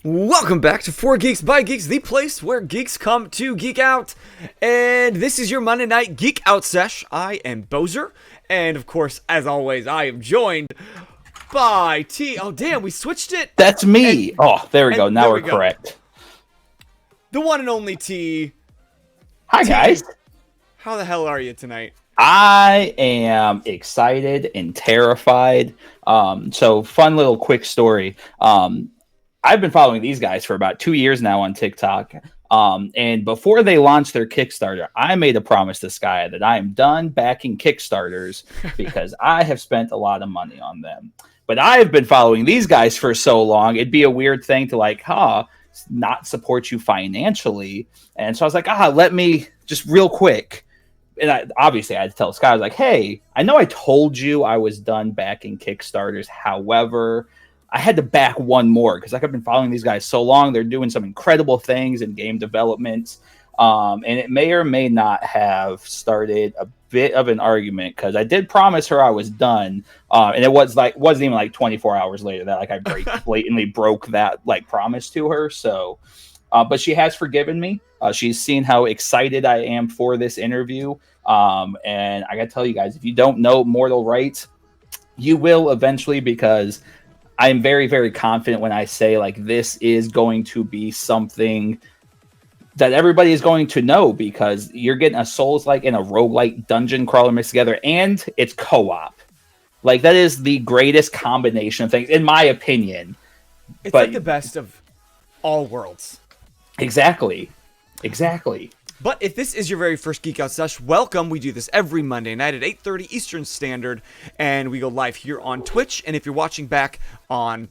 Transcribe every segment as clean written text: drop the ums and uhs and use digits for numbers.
Welcome back to 4 Geeks by Geeks, the place where geeks come to geek out. And this is your Monday night Geek Out Sesh. I am Boser. And of course, as always, I am joined by T. Oh, damn, we switched it. That's me. There we go. Now we're correct. The one and only T. Hi, guys. How the hell are you tonight? I am excited and terrified. So fun little quick story. I've been following these guys for about 2 years now on TikTok. And before they launched their Kickstarter, I made a promise to Sky that I am done backing Kickstarters because I have spent a lot of money on them. But I have been following these guys for so long, it'd be a weird thing to not support you financially. And so I was like, let me just real quick. And I had to tell Sky, I was like, hey, I know I told you I was done backing Kickstarters. However, I had to back one more because I've been following these guys so long. They're doing some incredible things in game development. And it may or may not have started a bit of an argument because I did promise her I was done. And it wasn't even like 24 hours later that I blatantly broke that promise to her. So, but she has forgiven me. She's seen how excited I am for this interview. And I got to tell you guys, if you don't know Mortal Rite, you will eventually, because I'm very, very confident when I say this is going to be something that everybody is going to know, because you're getting a Souls-like and a Rogue-Lite dungeon crawler mixed together, and it's co-op. That is the greatest combination of things, in my opinion. It's like the best of all worlds. Exactly. But if this is your very first Geek Out Sesh, welcome. We do this every Monday night at 8:30 Eastern Standard, and we go live here on Twitch. And if you're watching back on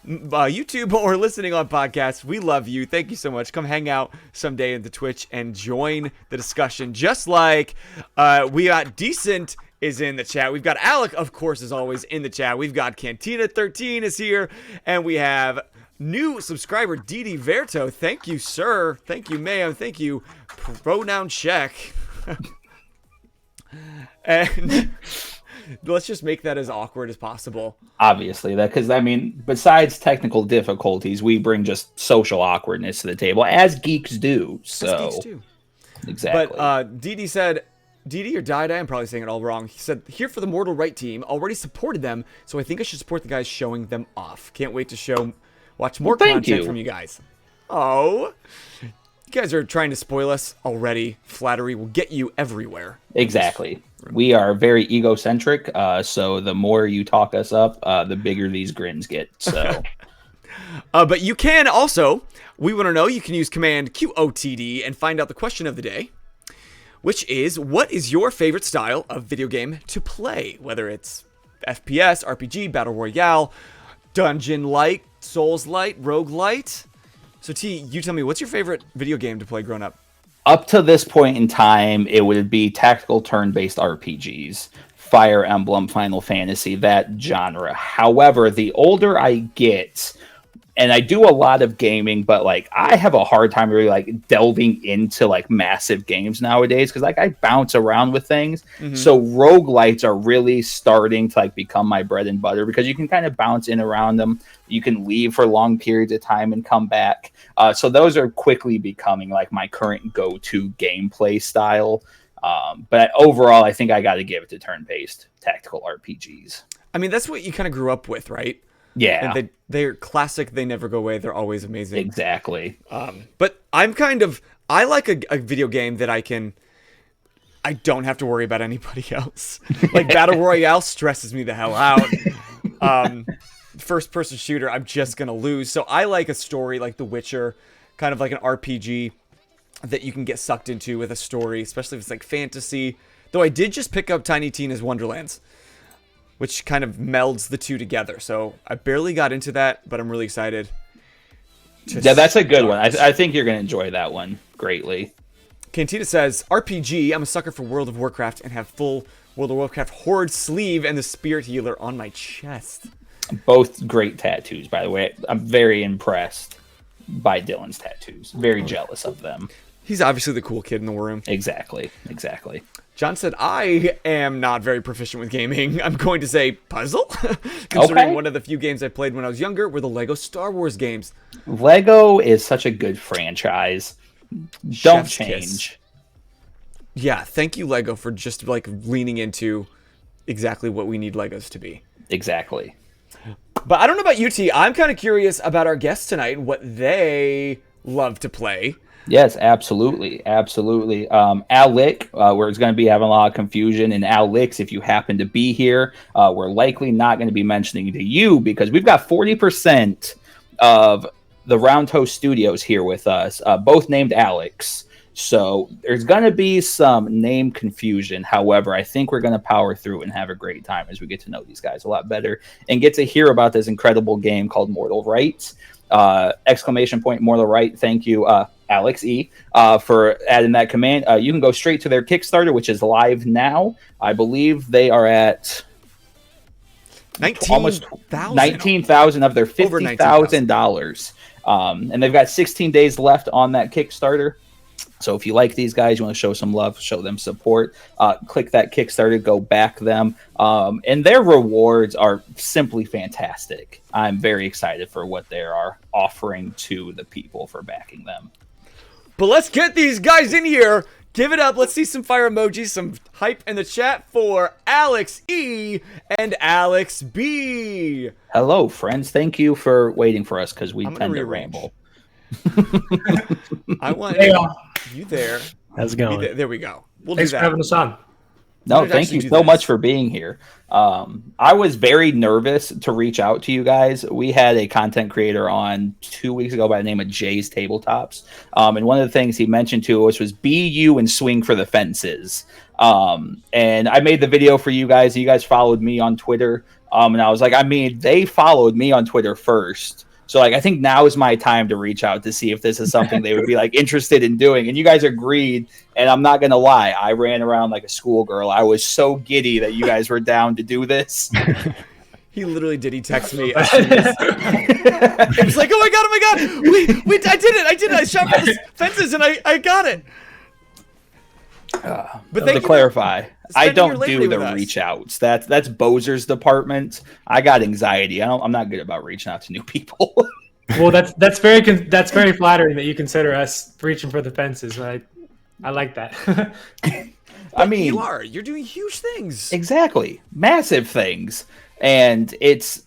YouTube or listening on podcasts, we love you. Thank you so much. Come hang out someday in the Twitch and join the discussion. Just like we got Decent is in the chat. We've got Alec, of course, is always in the chat. We've got Cantina13 is here, and we have new subscriber Didi Verto. Thank you, sir. Thank you, ma'am. Thank you, pronoun check. And let's just make that as awkward as possible. Obviously, because besides technical difficulties, we bring just social awkwardness to the table, as geeks do. So, as geeks do. Exactly. But Didi said, Didi or Dida, I'm probably saying it all wrong. He said, here for the Mortal Rite team. Already supported them, so I think I should support the guys showing them off. Can't wait to watch more content from you guys. Oh, you guys are trying to spoil us already. Flattery will get you everywhere. Exactly. We are very egocentric, so the more you talk us up, the bigger these grins get. So, but you can also, we want to know, you can use command QOTD and find out the question of the day, which is, what is your favorite style of video game to play? Whether it's FPS, RPG, Battle Royale, Dungeon-like, Souls-like, Rogue-Lite. So T, you tell me, what's your favorite video game to play growing up? Up to this point in time, it would be tactical turn-based RPGs, Fire Emblem, Final Fantasy, that genre. However, the older I get, and I do a lot of gaming, but I have a hard time really delving into massive games nowadays, because I bounce around with things. Mm-hmm. So roguelites are really starting to become my bread and butter, because you can kind of bounce in around them. You can leave for long periods of time and come back. So those are quickly becoming my current go-to gameplay style. But overall, I think I got to give it to turn-based tactical RPGs. That's what you kind of grew up with, right? Yeah. And they're classic. They never go away. They're always amazing. Exactly. But I like a video game that I don't have to worry about anybody else. Battle Royale stresses me the hell out. First person shooter, I'm just going to lose. So I like a story like The Witcher, kind of like an RPG that you can get sucked into with a story, especially if it's fantasy. Though I did just pick up Tiny Tina's Wonderlands, which kind of melds the two together. So I barely got into that, but I'm really excited. Yeah, that's a good one. I think you're going to enjoy that one greatly. Cantina says, RPG, I'm a sucker for World of Warcraft and have full World of Warcraft Horde sleeve and the Spirit Healer on my chest. Both great tattoos, by the way. I'm very impressed by Dylan's tattoos. Very jealous of them. He's obviously the cool kid in the room. Exactly. John said, I am not very proficient with gaming. I'm going to say puzzle, considering one of the few games I played when I was younger were the Lego Star Wars games. Lego is such a good franchise. Don't change. Yeah, thank you, Lego, for just like leaning into exactly what we need Legos to be. Exactly. But I don't know about you, T. I'm kind of curious about our guests tonight and what they love to play. Yes, absolutely. Alec, we're going to be having a lot of confusion. And Alex, if you happen to be here, we're likely not going to be mentioning to you because we've got 40% of the Round Toast Studios here with us, both named Alex. So there's going to be some name confusion. However, I think we're going to power through and have a great time as we get to know these guys a lot better and get to hear about this incredible game called Mortal Rite. ! Mortal Rite. Thank you, Alex E, for adding that command. You can go straight to their Kickstarter, which is live now. I believe they are at almost 19,000 of their $50,000. And they've got 16 days left on that Kickstarter. So if you like these guys, you want to show some love, show them support, click that Kickstarter, go back them. And their rewards are simply fantastic. I'm very excited for what they are offering to the people for backing them. But let's get these guys in here. Give it up. Let's see some fire emojis, some hype in the chat for Alex E and Alex B. Hello, friends. Thank you for waiting for us because we tend to ramble. I want you there. How's it going? There we go. Thanks for having us on. No, thank you so much for being here. I was very nervous to reach out to you guys. We had a content creator on 2 weeks ago by the name of Jay's Tabletops. And one of the things he mentioned to us was be you and swing for the fences. And I made the video for you guys. You guys followed me on Twitter. And I was like, they followed me on Twitter first. So like, I think now is my time to reach out to see if this is something they would be like interested in doing. And you guys agreed. And I'm not going to lie. I ran around like a schoolgirl. I was so giddy that you guys were down to do this. He literally did. He texted me. He was like, oh my God. I did it. I shot for the fences and I got it. But to clarify, I don't do the reach outs. That's Boser's department. I got anxiety. I'm not good about reaching out to new people. Well, that's very flattering that you consider us reaching for the fences. I like that. You're doing huge things. Exactly, massive things, and it's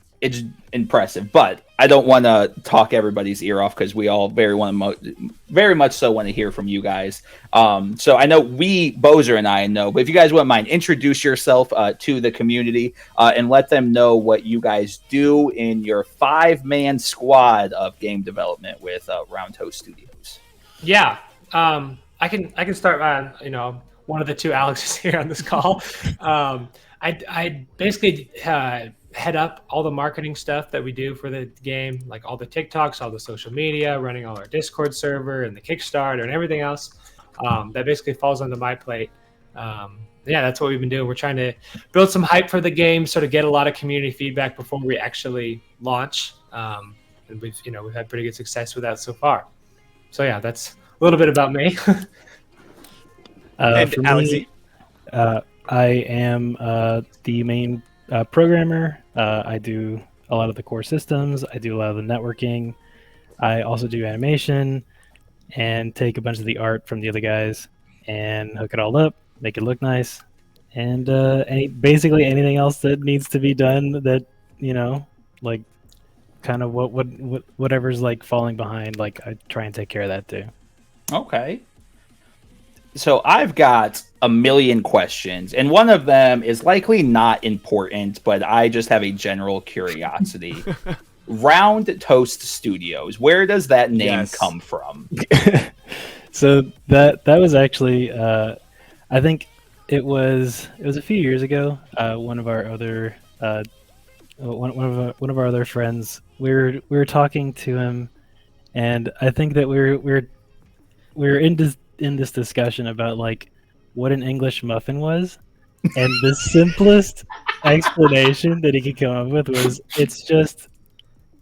impressive. But I don't want to talk everybody's ear off because we all very much so want to hear from you guys. So I know Boser and I know, but if you guys wouldn't mind, introduce yourself to the community and let them know what you guys do in your 5-man squad of game development with Round Toast Studios. Yeah, I can start. One of the two Alexes here on this call. I basically head up all the marketing stuff that we do for the game, like all the TikToks, all the social media, running all our Discord server and the Kickstarter and everything else. That basically falls onto my plate. That's what we've been doing. We're trying to build some hype for the game, sort of get a lot of community feedback before we actually launch. And we've had pretty good success with that so far. So yeah, that's a little bit about me. And Alex, I am the main programmer. I do a lot of the core systems. I do a lot of the networking. I also do animation and take a bunch of the art from the other guys and hook it all up, make it look nice, and basically anything else that needs to be done that like kind of whatever's like falling behind. Like I try and take care of that too. Okay. So I've got a million questions, and one of them is likely not important, but I just have a general curiosity. Round Toast Studios, where does that name come from? So that was actually, I think it was a few years ago. One of our other one of our other friends, we were talking to him, and I think that we're in this discussion about like what an English muffin was, and the simplest explanation that he could come up with was it's just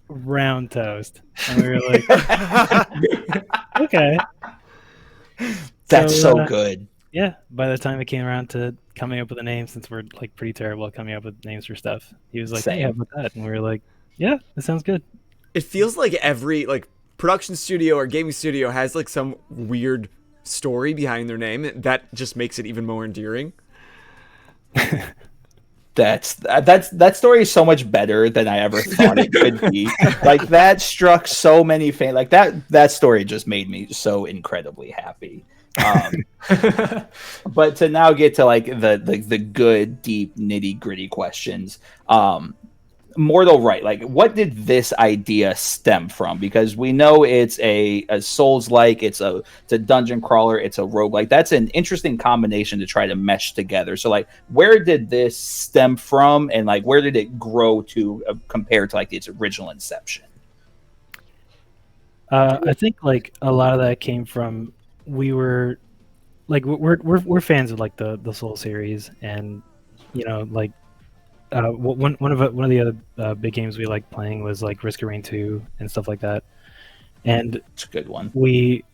round toast, and we were like, okay. That's so good. Yeah, by the time it came around to coming up with a name, since we're like pretty terrible at coming up with names for stuff, he was like, "Hey, how about that?" And we were like, "Yeah, that sounds good." It feels like every like production studio or gaming studio has like some weird story behind their name that just makes it even more endearing. That story is so much better than I ever thought it could be. Like that struck so many fans. Like that story just made me so incredibly happy. But to now get to like the good, deep, nitty gritty questions. Mortal Rite, like what did this idea stem from? Because we know it's a Souls-like, it's a dungeon crawler, it's a roguelike. That's an interesting combination to try to mesh together. So like where did this stem from, and like where did it grow to compared to like its original inception? I think like a lot of that came from we're fans of like the Soul series, and like one of the other big games we liked playing was like Risk of Rain 2 and stuff like that. And it's a good one. We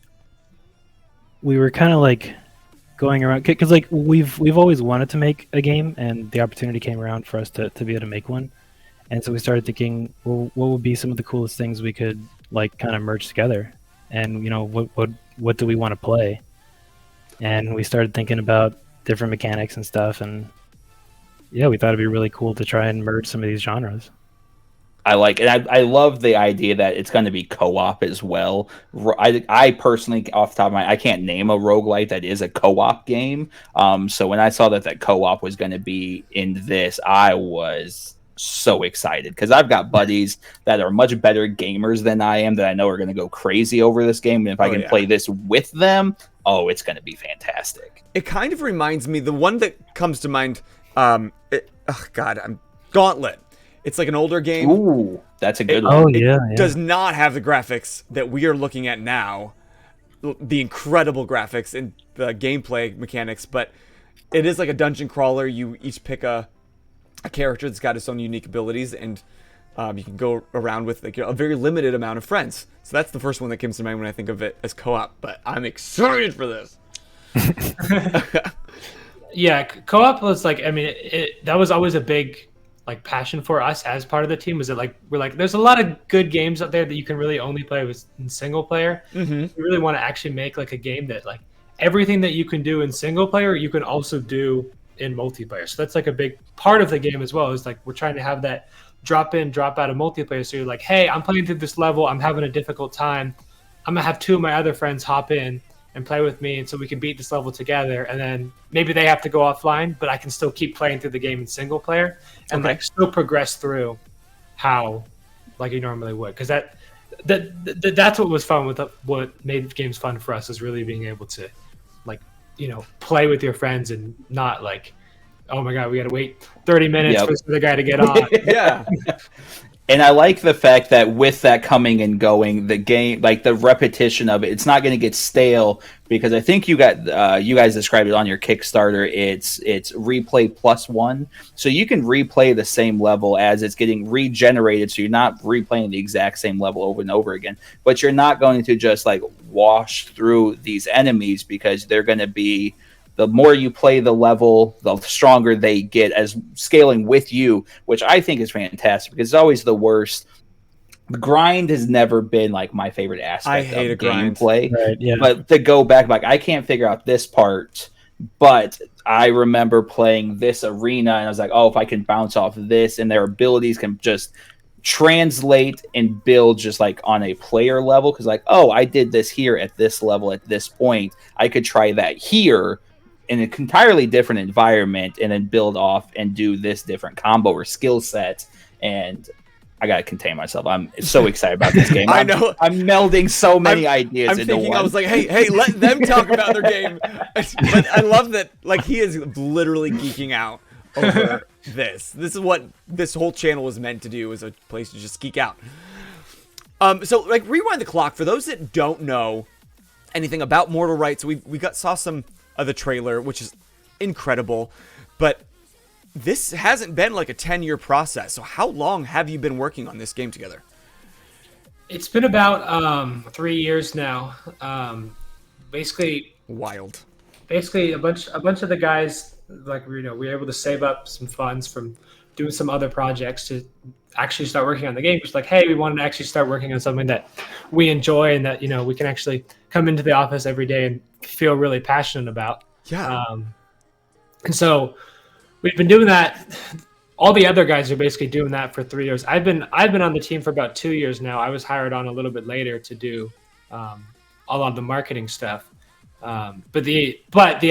were kind of like going around because like we've always wanted to make a game, and the opportunity came around for us to be able to make one. And so we started thinking, well, what would be some of the coolest things we could like kind of merge together, and what do we want to play? And we started thinking about different mechanics and stuff, and yeah, we thought it'd be really cool to try and merge some of these genres. I like it. I love the idea that it's going to be co-op as well. I personally, off the top of my, I can't name a roguelite that is a co-op game. So when I saw that co-op was going to be in this, I was so excited because I've got buddies that are much better gamers than I am that I know are going to go crazy over this game. And if I can play this with them, it's going to be fantastic. It kind of reminds me, the one that comes to mind, Gauntlet. It's like an older game. Ooh, that's a good one. Oh, yeah. It does not have the graphics that we are looking at now, the incredible graphics and the gameplay mechanics, but it is like a dungeon crawler. You each pick a character that's got its own unique abilities, and you can go around with like a very limited amount of friends. So that's the first one that comes to mind when I think of it as co-op, but I'm excited for this. Yeah, co-op was like, I mean, that was always a big like passion for us as part of the team. Was it like we're like, there's a lot of good games out there that you can really only play with in single player. Mm-hmm. We really want to actually make like a game that like everything that you can do in single player, you can also do in multiplayer. So that's like a big part of the game as well. Is like we're trying to have that drop in, drop out of multiplayer. So you're like, hey, I'm playing through this level, I'm having a difficult time. I'm gonna have two of my other friends hop in and play with me, and so we can beat this level together, and then maybe they have to go offline, but I can still keep playing through the game in single player and like still progress through how like you normally would. Because that's what was fun with what made games fun for us, is really being able to like play with your friends and not like, oh my god, we gotta wait 30 minutes for the guy to get on. Yeah. And I like the fact that with that coming and going, the game, like the repetition of it, it's not going to get stale, because I think you guys described it on your Kickstarter. It's replay +1, so you can replay the same level as it's getting regenerated. So you're not replaying the exact same level over and over again, but you're not going to just like wash through these enemies, because they're going to be. The more you play the level, the stronger they get as scaling with you, which I think is fantastic, because it's always the worst. The grind has never been like my favorite aspect of gameplay. Right, yeah. But to go back, like I can't figure out this part, but I remember playing this arena and I was like, oh, if I can bounce off of this, and their abilities can just translate and build just like on a player level. Because like, oh, I did this here at this level at this point, I could try that here in an entirely different environment, and then build off and do this different combo or skill set. And I gotta contain myself. I'm so excited about this game. I know. I'm melding so many ideas into one. I was like, hey, let them talk about their game. But I love that, like, he is literally geeking out over this. This is what this whole channel was meant to do, is a place to just geek out. So like, rewind the clock for those that don't know anything about Mortal Rite. So we saw some of the trailer, which is incredible, but this hasn't been like a 10-year process. So how long have you been working on this game together? It's been about 3 years now. Basically, Wild. Basically, a bunch of the guys, like, we were able to save up some funds from doing some other projects to actually start working on the game. Just like, hey, we wanted to actually start working on something that we enjoy and that we can actually come into the office every day and feel really passionate about. Yeah. And so we've been doing that. All the other guys are basically doing that for 3 years. I've been on the team for about 2 years now. I was hired on a little bit later to do a lot of the marketing stuff. But the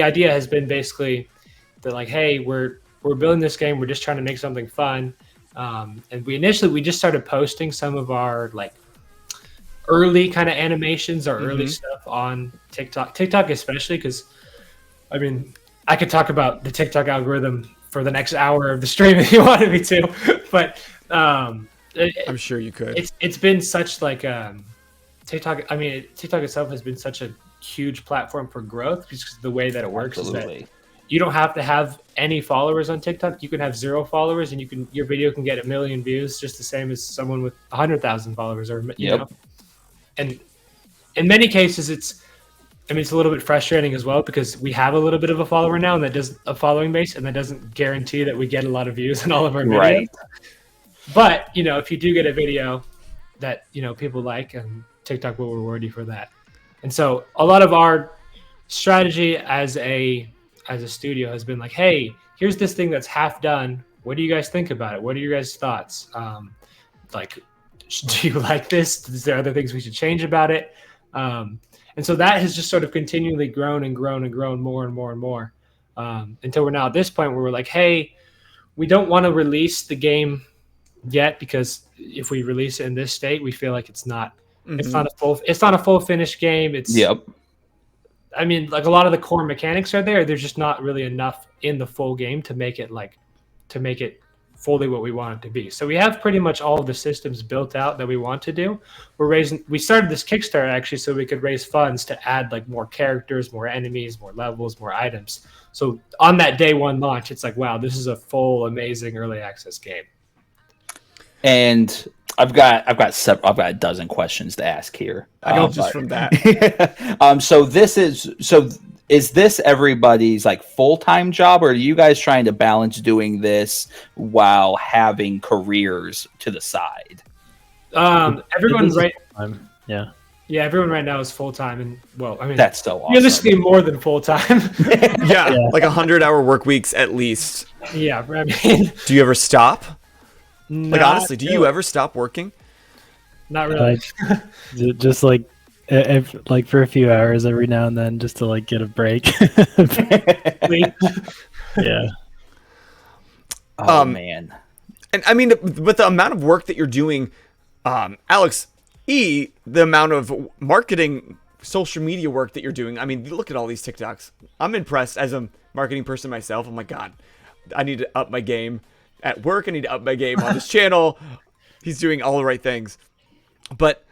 idea has been basically that, like, hey, we're building this game. We're just trying to make something fun. And we just started posting some of our like early kind of animations or early stuff on TikTok especially, because I mean, I could talk about the TikTok algorithm for the next hour of the stream if you wanted me to, but I'm sure you could. It's been such like TikTok. I mean, TikTok itself has been such a huge platform for growth because the way that it works is that you don't have to have any followers on TikTok. You can have 0 followers, and your video can get 1 million views, just the same as someone with 100,000 followers, or you know. And in many cases, it's a little bit frustrating as well because we have a little bit of a follower now, and that does a following base, and that doesn't guarantee that we get a lot of views on all of our videos. Right. But if you do get a video that people like, and TikTok will reward you for that. And so a lot of our strategy as a studio has been like, hey, here's this thing that's half done. What do you guys think about it? What are your guys' thoughts? Like, do you like this? Is there other things we should change about it? And so that has just sort of continually grown and grown and grown more and more and more until we're now at this point where we're like, hey, we don't want to release the game yet because if we release it in this state, we feel like it's not a full finished game. I mean, like, a lot of the core mechanics are there. There's just not really enough in the full game to make it fully what we want it to be. So we have pretty much all of the systems built out that we want to do. We started this Kickstarter actually so we could raise funds to add like more characters, more enemies, more levels, more items. So on that day one launch, it's like, wow, this is a full, amazing early access game. And I've got a dozen questions to ask here. I know just from that. So is this everybody's like full-time job, or are you guys trying to balance doing this while having careers to the side? Everyone right. Yeah. Yeah, everyone right now is full-time, and well, I mean, that's so awesome. Realistically, more than full-time. yeah, like 100-hour work weeks at least. Yeah, I mean, do you ever stop? Like, honestly, do you ever stop working? Not really. Just like for a few hours every now and then, just to like get a break. Yeah. Oh man. And I mean, with the amount of work that you're doing, Alex, the amount of marketing, social media work that you're doing. I mean, look at all these TikToks. I'm impressed as a marketing person myself. I'm like, God, I need to up my game. At work, I need to up my game on this channel. He's doing all the right things. But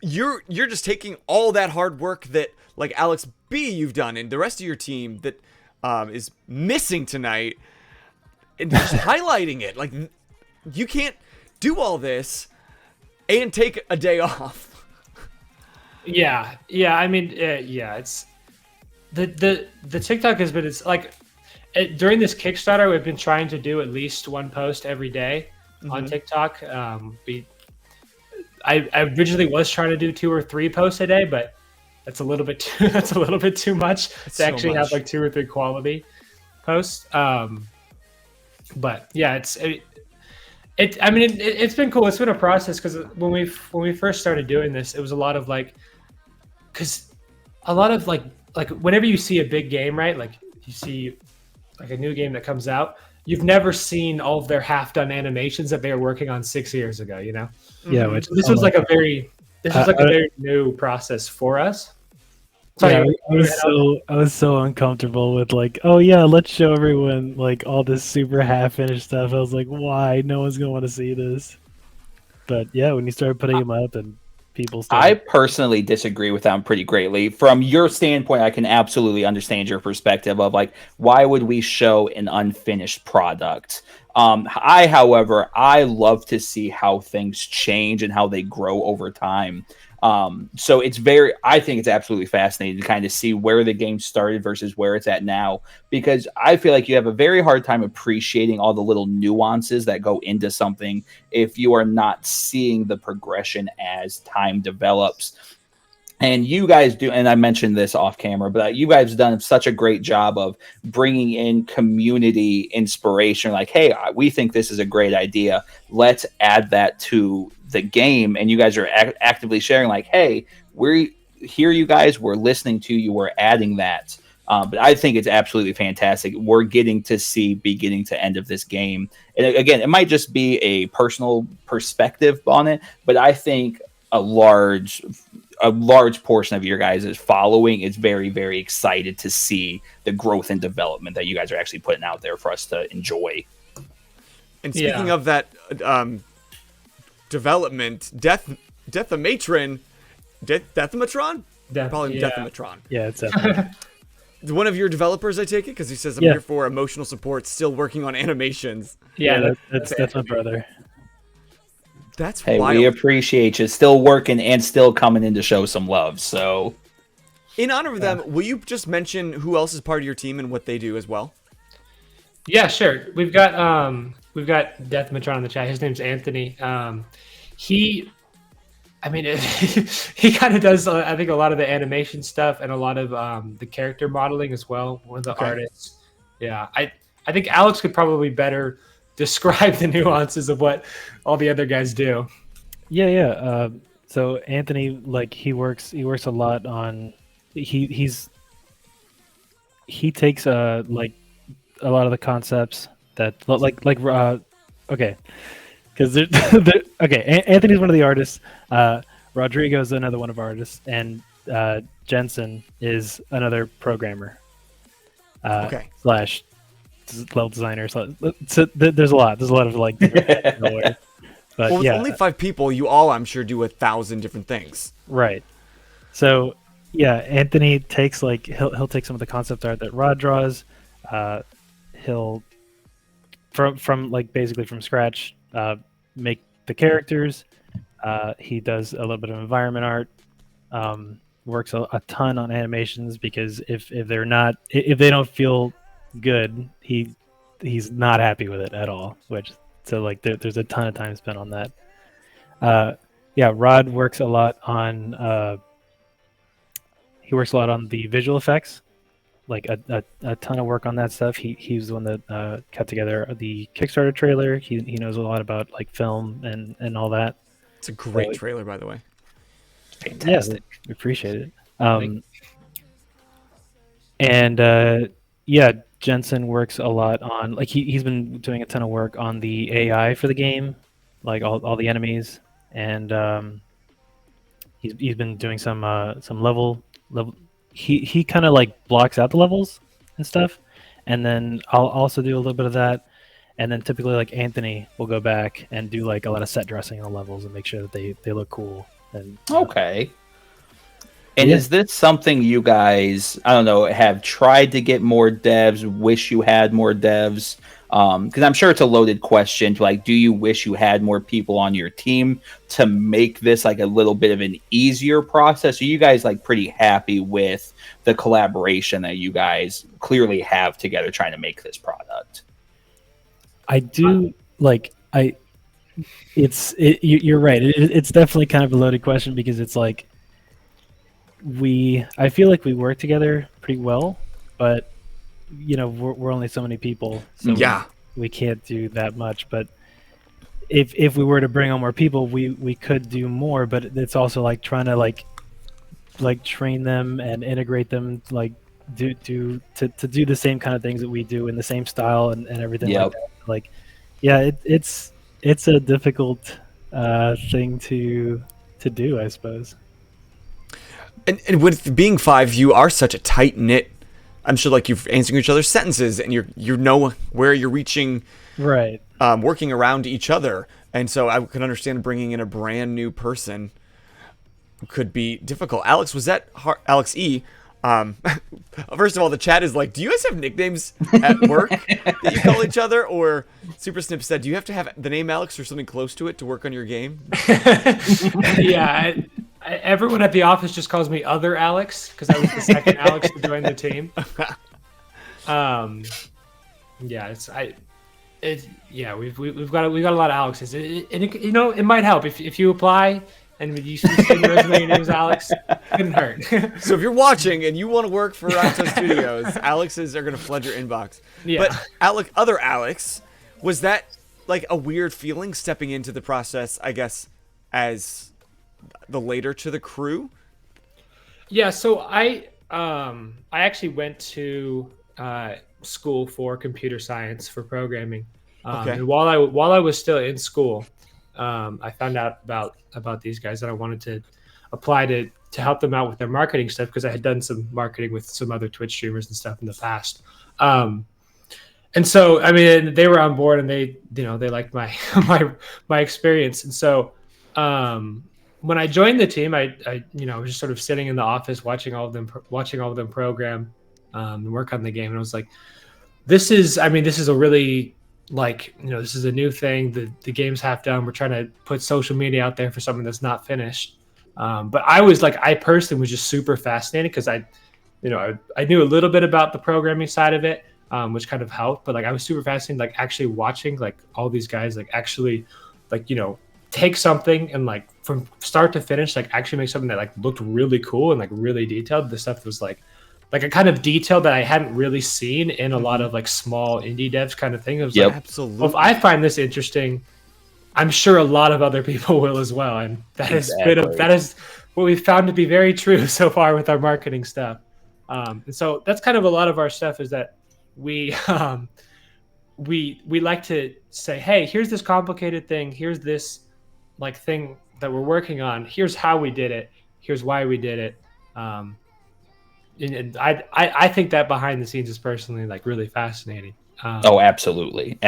you're just taking all that hard work that, like, Alex B, you've done, and the rest of your team that is missing tonight, and just highlighting it. Like, you can't do all this and take a day off. Yeah. I mean, it's the TikTok has been, it's like, during this Kickstarter, we've been trying to do at least one post every day on TikTok. I originally was trying to do 2 or 3 posts a day, but that's a little bit too much to actually have like 2 or 3 quality posts. But yeah, it's been cool. It's been a process because when we first started doing this, it was a lot of like whenever you see a big game, right? Like you see like a new game that comes out, you've never seen all of their half-done animations that they were working on 6 years ago, you know? Yeah, this was a very new process for us. Yeah, I was so uncomfortable with like, oh yeah, let's show everyone like all this super half-finished stuff. I was like, why? No one's gonna want to see this. But yeah, when you started putting them up and people started... I personally disagree with them pretty greatly. From your standpoint, I can absolutely understand your perspective of like, why would we show an unfinished product? However, I love to see how things change and how they grow over time. So I think it's absolutely fascinating to kind of see where the game started versus where it's at now, because I feel like you have a very hard time appreciating all the little nuances that go into something if you are not seeing the progression as time develops. And you guys do, and I mentioned this off camera, but you guys have done such a great job of bringing in community inspiration. Like, hey, we think this is a great idea. Let's add that to the game. And you guys are actively sharing, like, hey, we hear you guys. We're listening to you. We're adding that. But I think it's absolutely fantastic. We're getting to see beginning to end of this game. And again, it might just be a personal perspective on it, but I think a large portion of your guys' following is very, very excited to see the growth and development that you guys are actually putting out there for us to enjoy. And speaking of that development, Deathamatron? Probably Deathamatron. Yeah, it's definitely. One of your developers, I take it? Because he says, I'm here for emotional support, still working on animations. Yeah, that's my brother. That's hey, wild. We appreciate you still working and still coming in to show some love. So, in honor of them, will you just mention who else is part of your team and what they do as well? Yeah, sure. We've got Deathmatron in the chat. His name's Anthony. He kind of does, I think, a lot of the animation stuff and a lot of the character modeling as well. One of the artists. Yeah, I think Alex could probably better describe the nuances of what all the other guys do. Yeah. So Anthony, like, he works a lot on. He takes like a lot of the concepts that okay. Because Anthony's one of the artists. Rodrigo is another one of our artists, and Jensen is another programmer. Slash level designer. So there's a lot. There's a lot of like. But with only 5 people, you all, I'm sure, do 1,000 different things. Right. So Anthony takes he'll take some of the concept art that Rod draws. He'll from basically from scratch. Make the characters. He does a little bit of environment art. Works a ton on animations, because if they don't feel good, he's not happy with it at all. There's a ton of time spent on that. Rod works a lot on. He works a lot on the visual effects. Like a ton of work on that stuff. He's the one that cut together the Kickstarter trailer. He knows a lot about like film and all that. It's a great trailer, by the way. Fantastic. Yeah, we appreciate it. Jensen works a lot on he's been doing a ton of work on the AI for the game, like all the enemies, and he's been doing some level. He kind of blocks out the levels and stuff, and then I'll also do a little bit of that, and then typically Anthony will go back and do a lot of set dressing on the levels and make sure that they look cool. And okay. And is this something you guys, I don't know, have tried to get more devs, wish you had more devs? Because I'm sure it's a loaded question to do you wish you had more people on your team to make this a little bit of an easier process? Are you guys pretty happy with the collaboration that you guys clearly have together trying to make this product? I do you're right. It's definitely kind of a loaded question, because it's I feel like we work together pretty well, but we're only so many people, so we can't do that much. But if we were to bring on more people, we could do more. But it's also trying to train them and integrate them, to do the same kind of things that we do in the same style and everything. Yep. Like that. It's a difficult thing to do, I suppose. And with being 5, you are such a tight knit. I'm sure you're answering each other's sentences, and you know where you're reaching, right? Working around each other, and so I can understand bringing in a brand new person could be difficult. Alex, was that hard? Alex E. First of all, the chat is do you guys have nicknames at work that you call each other? Or Super Snip said, do you have to have the name Alex or something close to it to work on your game? Yeah, Everyone at the office just calls me Other Alex because I was the second Alex to join the team. Yeah, we've got a lot of Alexes. It might help if you apply and you see your resume, your name's Alex. Couldn't hurt. So if you're watching and you want to work for Rhino Studios, Alexes are gonna flood your inbox. Yeah. But other Alex, was that like a weird feeling stepping into the process? I guess as the later to the crew. Yeah. So I actually went to school for computer science for programming. Okay. And while I was still in school, I found out about these guys and I wanted to apply to help them out with their marketing stuff because I had done some marketing with some other Twitch streamers and stuff in the past. And so, I mean, they were on board and they liked my my experience. And so, when I joined the team, I was just sort of sitting in the office watching all of them program and work on the game. And I was like, this is a really this is a new thing. The game's half done. We're trying to put social media out there for something that's not finished. But I personally was just super fascinated because I knew a little bit about the programming side of it, which kind of helped. But I was super fascinated, actually watching all these guys actually take something and from start to finish, actually make something that looked really cool and really detailed. The stuff that was like a kind of detail that I hadn't really seen in a lot of small indie devs kind of thing. It was absolutely. Well, if I find this interesting, I'm sure a lot of other people will as well. And that is what we've found to be very true so far with our marketing stuff. And so that's kind of a lot of our stuff is that we like to say, hey, here's this complicated thing. Here's this thing that we're working on. Here's how we did it. Here's why we did it. And I think that behind the scenes is personally really fascinating. Absolutely.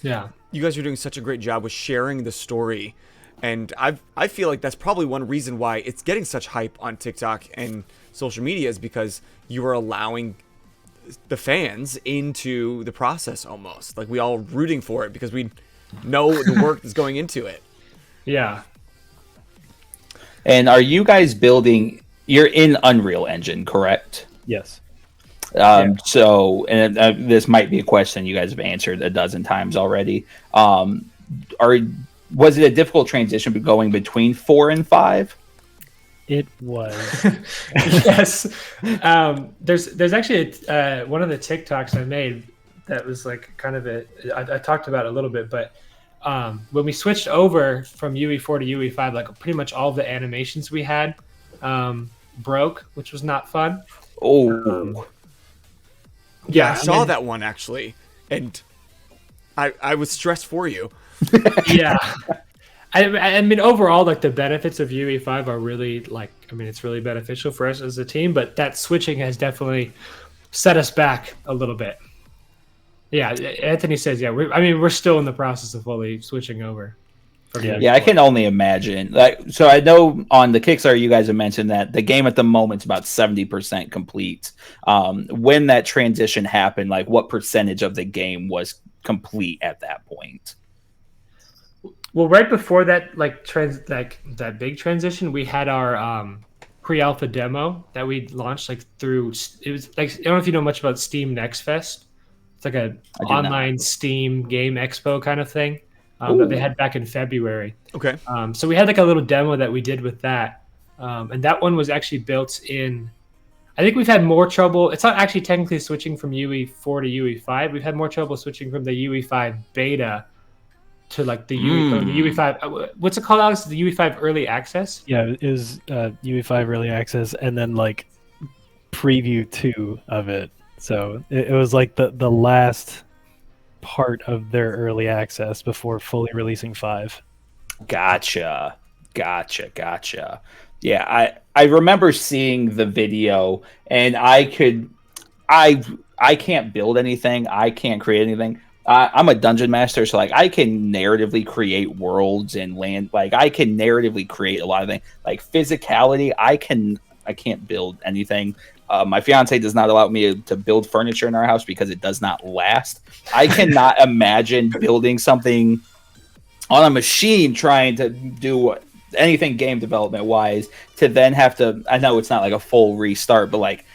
Yeah. You guys are doing such a great job with sharing the story. And I feel like that's probably one reason why it's getting such hype on TikTok and social media is because you are allowing the fans into the process almost. We all rooting for it because we know the work that's going into it. Yeah. And are you guys building... You're in Unreal Engine, correct? Yes. So, and this might be a question you guys have answered a dozen times already. Was it a difficult transition going between 4 and 5? It was. Yes. There's actually one of the TikToks I made that was kind of I talked about it a little bit, but when we switched over from UE4 to UE5, pretty much all the animations we had broke, which was not fun. Yeah, I saw that one actually, and I was stressed for you. Yeah. I mean, overall, the benefits of UE5 are really it's really beneficial for us as a team, but that switching has definitely set us back a little bit. Yeah, Anthony says, yeah, we're still in the process of fully switching over. Yeah, I can only imagine. So I know on the Kickstarter, you guys have mentioned that the game at the moment's about 70% complete. When that transition happened, what percentage of the game was complete at that point? Well, right before that, that big transition, we had our pre-alpha demo that we launched through. It was I don't know if you know much about Steam Next Fest. It's a online Steam game expo kind of thing. That they had back in February. Okay. So we had a little demo that we did with that. And that one was actually built in. I think we've had more trouble. It's not actually technically switching from UE4 to UE5. We've had more trouble switching from the UE5 beta to the UE5. What's it called, Alex? The UE5 early access? Yeah, it was UE5 early access and then preview 2 of it. So it was the last part of their early access before fully releasing 5. Gotcha. Yeah, I remember seeing the video, and I can't build anything. I can't create anything. I'm a dungeon master, so I can narratively create worlds and land. I can narratively create a lot of things. Physicality, I can't build anything. My fiance does not allow me to build furniture in our house because it does not last. I cannot imagine building something on a machine trying to do anything game development wise, to then have to, I know it's not like a full restart, but like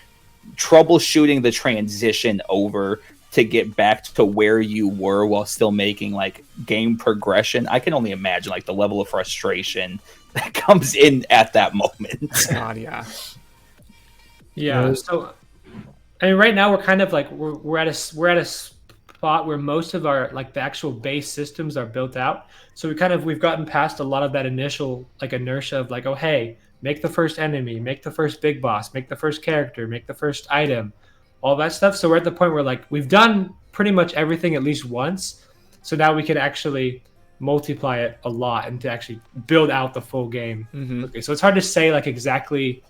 troubleshooting the transition over to get back to where you were while still making like game progression. I can only imagine like the level of frustration that comes in at that moment. God, yeah. Yeah. So, I mean, right now we're kind of like we're at a spot where most of our like the actual base systems are built out. So we've gotten past a lot of that initial like inertia of like, oh hey, make the first enemy, make the first big boss, make the first character, make the first item, all that stuff. So we're at the point where like we've done pretty much everything at least once. So now we can actually multiply it a lot and to actually build out the full game. Mm-hmm. Okay, so it's hard to say like exactly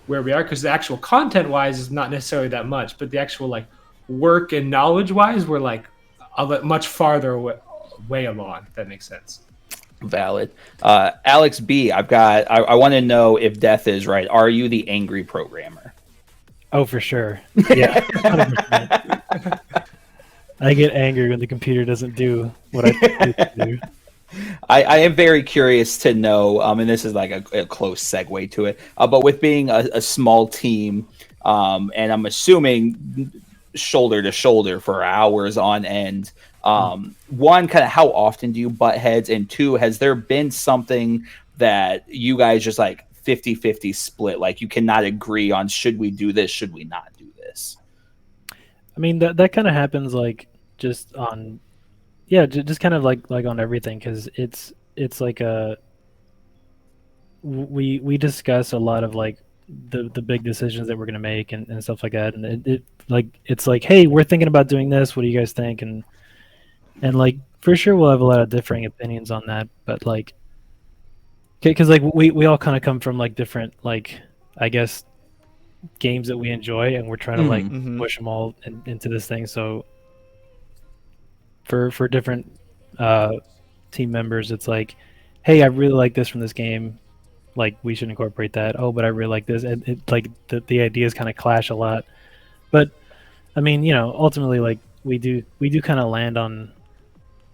where we are because the actual content wise is not necessarily that much, but the actual like work and knowledge wise, we're like much farther way along. If that makes sense. Valid. Alex B, I want to know if Death is right. Are you the angry programmer? Oh, for sure. Yeah. 100%. I get angry when the computer doesn't do what I think it to do. I am very curious to know, and this is like a close segue to it, but with being a small team, and I'm assuming shoulder to shoulder for hours on end, one, kind of how often do you butt heads? And two, has there been something that you guys just like 50-50 split? Like you cannot agree on, should we do this? Should we not do this? I mean, that kind of happens like just on, yeah, just kind of like on everything, because it's like we discuss a lot of like the big decisions that we're gonna make and stuff like that, and it's like, hey, we're thinking about doing this. What do you guys think? And like for sure we'll have a lot of differing opinions on that, but like, because like we all kind of come from like different, like, I guess, games that we enjoy, and we're trying to like push them all into this thing. So for different team members, it's like, hey, I really like this from this game, like we should incorporate that. Oh, but I really like this, and it like the ideas kind of clash a lot. But I mean, you know, ultimately, like we do kind of land on,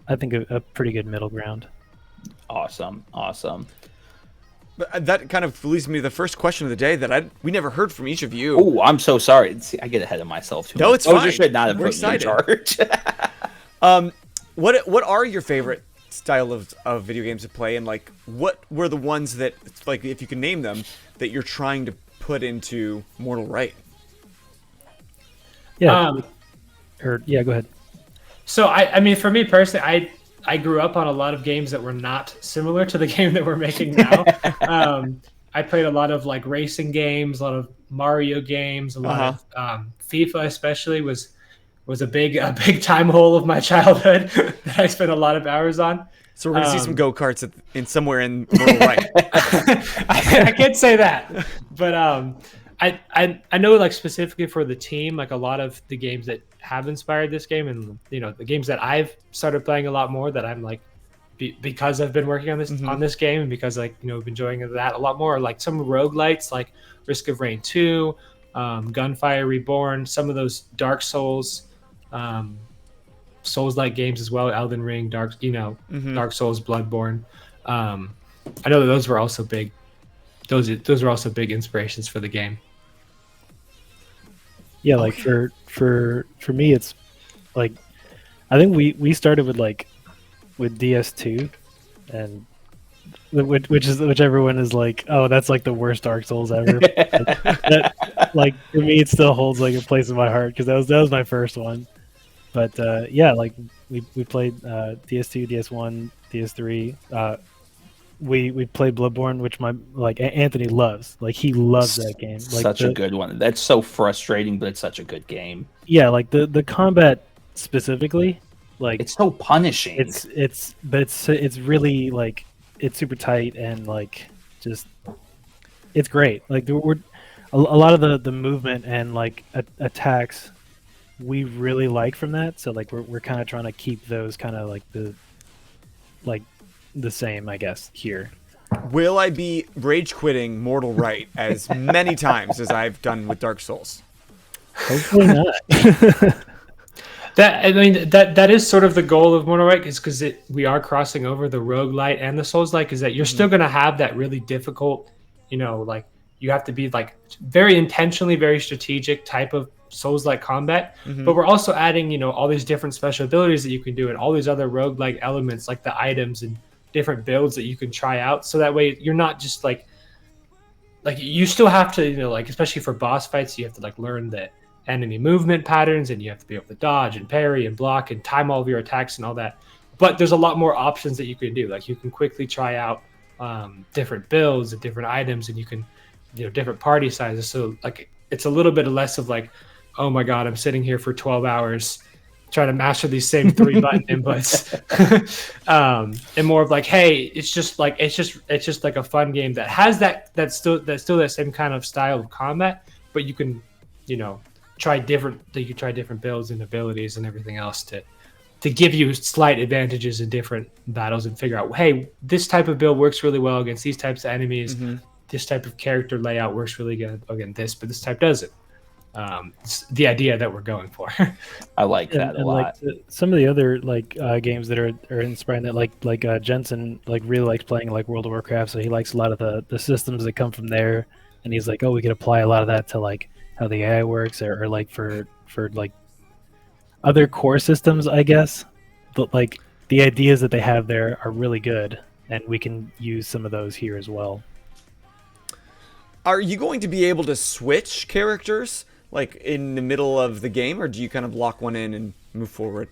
I think, a pretty good middle ground. Awesome. But that kind of leads me to the first question of the day that we never heard from each of you. Oh, I'm so sorry. See, I get ahead of myself too. No, much. it's fine. Boser should not have We're put me in excited. charge. What are your favorite style of video games to play, and like what were the ones that, like, if you can name them, that you're trying to put into Mortal Rite? Yeah. Yeah, go ahead. So I mean, for me personally, I grew up on a lot of games that were not similar to the game that we're making now. I played a lot of like racing games, a lot of Mario games, a lot of FIFA especially was a big time hole of my childhood that I spent a lot know hours on. So we're gonna see some go-karts in somewhere in Mortal Rite. I can't say that, but I know, like, specifically for the team, like a lot of the games that have inspired this game, and you know, the games that I've started playing a lot more, that I'm like, because I've been working on this game, and because, like, you know, I've been enjoying that a lot more, like some Rogue-Lites like Risk of Rain 2, Gunfire Reborn, some of those Dark Souls, Souls-like games as well, Elden Ring, Dark Souls, Bloodborne. I know that those were also big. Those were also big inspirations for the game. Yeah, like for me, it's like, I think we started with DS2, and which everyone is like, oh, that's like the worst Dark Souls ever. Like for me, it still holds like a place in my heart, because that was my first one. But yeah, like we played DS2, DS1, DS3. We played Bloodborne, which Anthony loves. Like, he loves that game. Like, such a good one. That's so frustrating, but it's such a good game. Yeah, like the combat specifically, like, it's so punishing. It's really, like, it's super tight, and like, just, it's great. Like, we're a lot of the movement and like attacks we really like from that. So like we're kind of trying to keep those kind of like the same, I guess, here. Will I be rage quitting Mortal Rite as many times as I've done with Dark Souls? Hopefully not. that is sort of the goal of Mortal Rite, is because we are crossing over the Rogue-Lite and the Souls-like, is that you're still going to have that really difficult, like you have to be like very intentionally, very strategic type of Souls-like combat. But we're also adding, all these different special abilities that you can do and all these other rogue-like elements like the items and different builds that you can try out. So that way you're not just like you still have to, like especially for boss fights, you have to like learn the enemy movement patterns and you have to be able to dodge and parry and block and time all of your attacks and all that. But there's a lot more options that you can do. Like you can quickly try out different builds and different items, and you can, different party sizes. So like it's a little bit less of like, oh my God, I'm sitting here for 12 hours trying to master these same 3 button inputs. And more of like, hey, it's just like a fun game that has that's still that same kind of style of combat, but you can, try different builds and abilities and everything else to give you slight advantages in different battles and figure out, hey, this type of build works really well against these types of enemies. This type of character layout works really good against this, but this type doesn't. It's the idea that we're going for. I like that a lot. Like some of the other games that are inspiring that, like Jensen really likes playing like World of Warcraft, so he likes a lot of the systems that come from there, and he's like, oh, we could apply a lot of that to like how the AI works, or like for like other core systems, I guess. But like the ideas that they have there are really good, and we can use some of those here as well. Are you going to be able to switch characters like in the middle of the game, or do you kind of lock one in and move forward?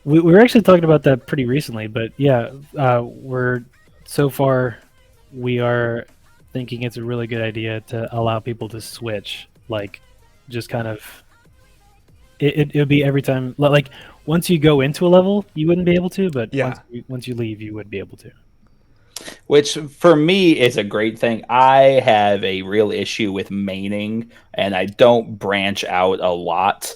We were actually talking about that pretty recently, but yeah, we are thinking it's a really good idea to allow people to switch, like just kind of it would be every time, like once you go into a level you wouldn't be able to, but once you leave you would be able to. Which for me is a great thing. I have a real issue with maining, and I don't branch out a lot.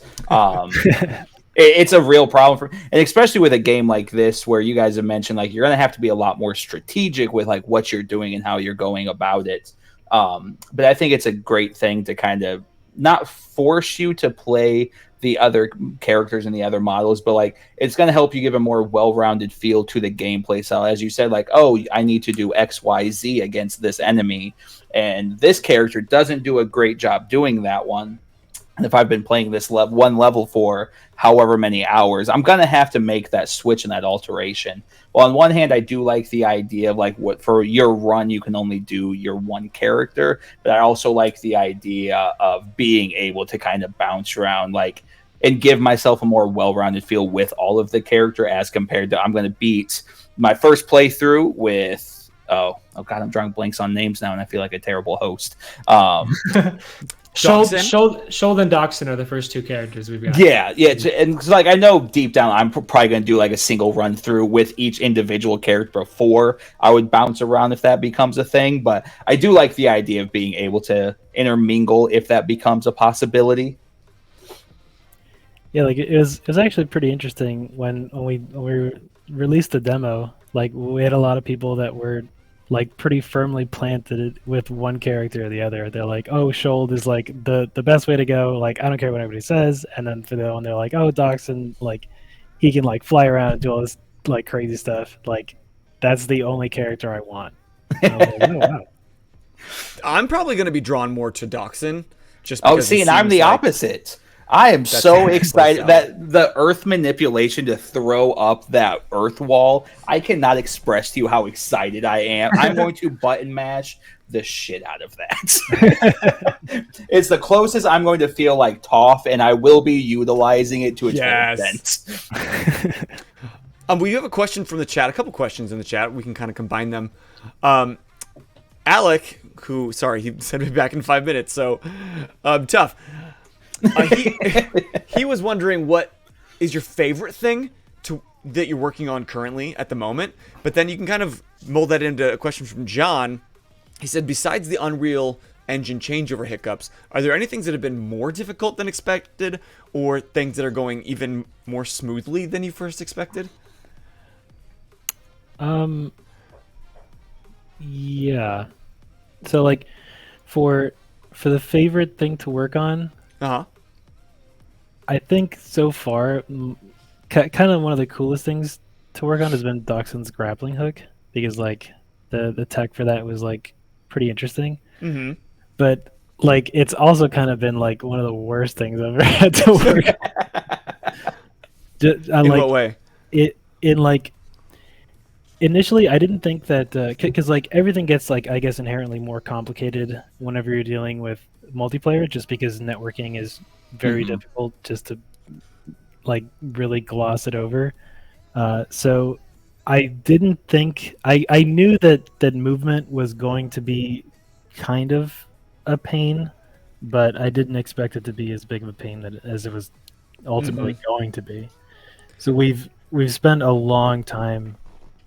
It's a real problem and especially with a game like this, where you guys have mentioned like you're going to have to be a lot more strategic with like what you're doing and how you're going about it. But I think it's a great thing to kind of not force you to play the other characters and the other models, but like it's going to help you give a more well-rounded feel to the gameplay style. As you said, like, oh, I need to do XYZ against this enemy, and this character doesn't do a great job doing that one. And if I've been playing this one level for however many hours, I'm going to have to make that switch and that alteration. Well, on one hand, I do like the idea of like what for your run, you can only do your one character. But I also like the idea of being able to kind of bounce around like and give myself a more well-rounded feel with all of the character as compared to I'm going to beat my first playthrough with, oh God, I'm drawing blanks on names now and I feel like a terrible host. Shold and Doxson are the first 2 characters we've got. Yeah, and cause, like I know deep down I'm probably going to do like a single run through with each individual character before I would bounce around if that becomes a thing. But I do like the idea of being able to intermingle if that becomes a possibility. Yeah, like it was actually pretty interesting when we released the demo. Like we had a lot of people that were like pretty firmly planted with one character or the other. They're like, oh, Shold is like the best way to go. Like I don't care what anybody says. And then for the other one, they're like, oh, Doxson, like he can like fly around and do all this like crazy stuff. Like that's the only character I want. I was like, oh, wow. I'm probably going to be drawn more to Doxson. Just because and I'm the opposite. I am so excited that the earth manipulation to throw up that earth wall, I cannot express to you how excited I am. I'm going to button mash the shit out of that. It's the closest I'm going to feel like Toph, and I will be utilizing it to its full extent. We have a question from the chat, a couple questions in the chat. We can kind of combine them. Alec, he said he'll be back in 5 minutes, so tough. He was wondering what is your favorite thing that you're working on currently at the moment, but then you can kind of mold that into a question from John. He said, besides the Unreal Engine changeover hiccups, are there any things that have been more difficult than expected, or things that are going even more smoothly than you first expected? Yeah. So like for the favorite thing to work on, I think so far, kind of one of the coolest things to work on has been Doxson's grappling hook, because like the tech for that was like pretty interesting. Mm-hmm. But like it's also kind of been like one of the worst things I've ever had to work. In what way? It in like initially I didn't think that because like everything gets like I guess inherently more complicated whenever you're dealing with multiplayer, just because networking is very difficult just to like really gloss it over. So I didn't think I knew that movement was going to be kind of a pain, but I didn't expect it to be as big of a pain as it was ultimately going to be. So we've spent a long time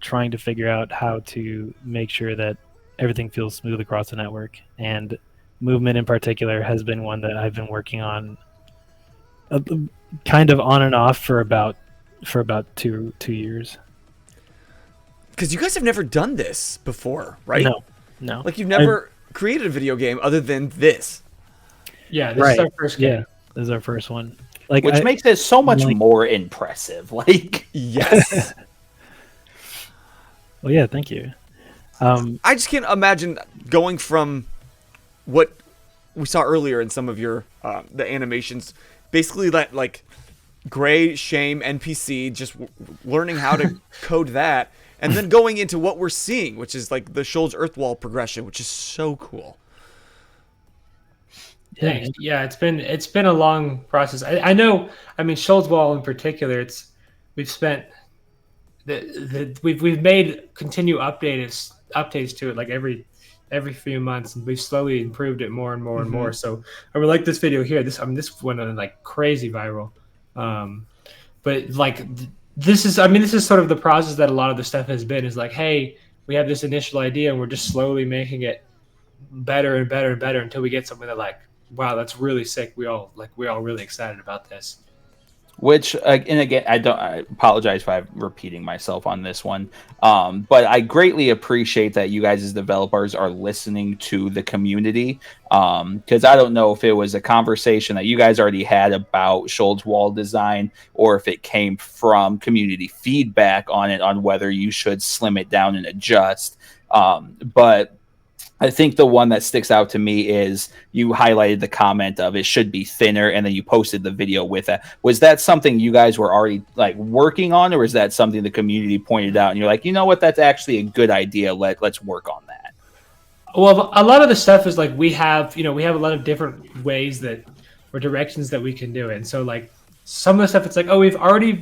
trying to figure out how to make sure that everything feels smooth across the network, and movement in particular has been one that I've been working on kind of on and off for about 2 years. Because you guys have never done this before, right? No. Like you've never created a video game other than this. Yeah, this is our first game. Yeah, this is our first one. Like, Which makes it so much more impressive. Like, yes. Well, yeah, thank you. I just can't imagine going from what we saw earlier in some of your the animations, basically that like gray shame NPC, just learning how to code that, and then going into what we're seeing, which is like the Shoals Earthwall progression, which is so cool. Thanks. Yeah, it's been a long process. I know. I mean, Shoals Wall in particular. We've spent we've made continue updates to it like every few months, and we've slowly improved it more and more and more. So I would like this video here. This went on like crazy viral. But like this is sort of the process that a lot of the stuff has been, is like, hey, we have this initial idea and we're just slowly making it better and better and better until we get something that like, wow, that's really sick. We're all really excited about this. Which, and again, I apologize if I'm repeating myself on this one, but I greatly appreciate that you guys as developers are listening to the community, because I don't know if it was a conversation that you guys already had about Shoals Wall design, or if it came from community feedback on it, on whether you should slim it down and adjust. But I think the one that sticks out to me is you highlighted the comment of it should be thinner, and then you posted the video with it. Was that something you guys were already like working on, or is that something the community pointed out and you're like, you know what, that's actually a good idea. Let's work on that. Well, a lot of the stuff is like we have a lot of different ways or directions that we can do it. And so like some of the stuff, it's like, oh, we've already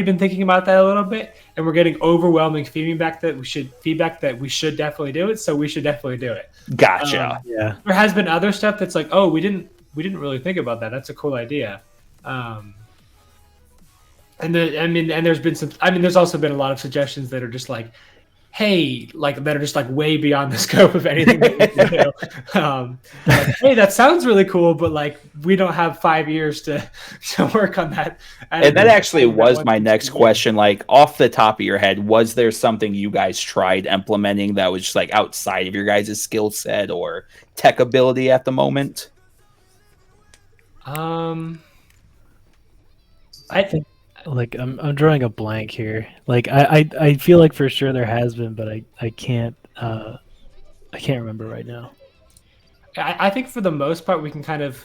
been thinking about that a little bit, and we're getting overwhelming feedback that we should definitely do it. So we should definitely do it. Gotcha. Yeah. There has been other stuff that's like, oh, we didn't really think about that. That's a cool idea. And there's been there's also been a lot of suggestions that are just like, hey, like that are just like way beyond the scope of anything that we can do. Like, hey, that sounds really cool, but like we don't have 5 years to work on that. And that actually was my next question. Like off the top of your head, was there something you guys tried implementing that was just like outside of your guys' skill set or tech ability at the moment? I think like I'm drawing a blank here. Like I feel like for sure there has been, but I can't remember right now. I think for the most part we can kind of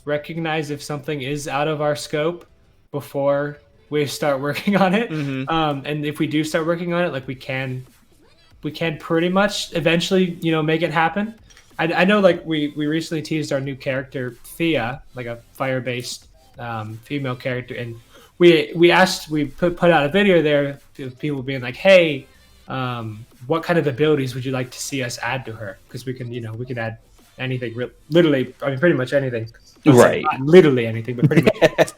recognize if something is out of our scope before we start working on it. And if we do start working on it, like we can pretty much eventually, make it happen. I know like we recently teased our new character Thea, like a fire-based female character, and we put out a video there of people being like, hey, what kind of abilities would you like to see us add to her? Because we can add anything, literally, pretty much anything. Right. Not literally anything, but pretty much.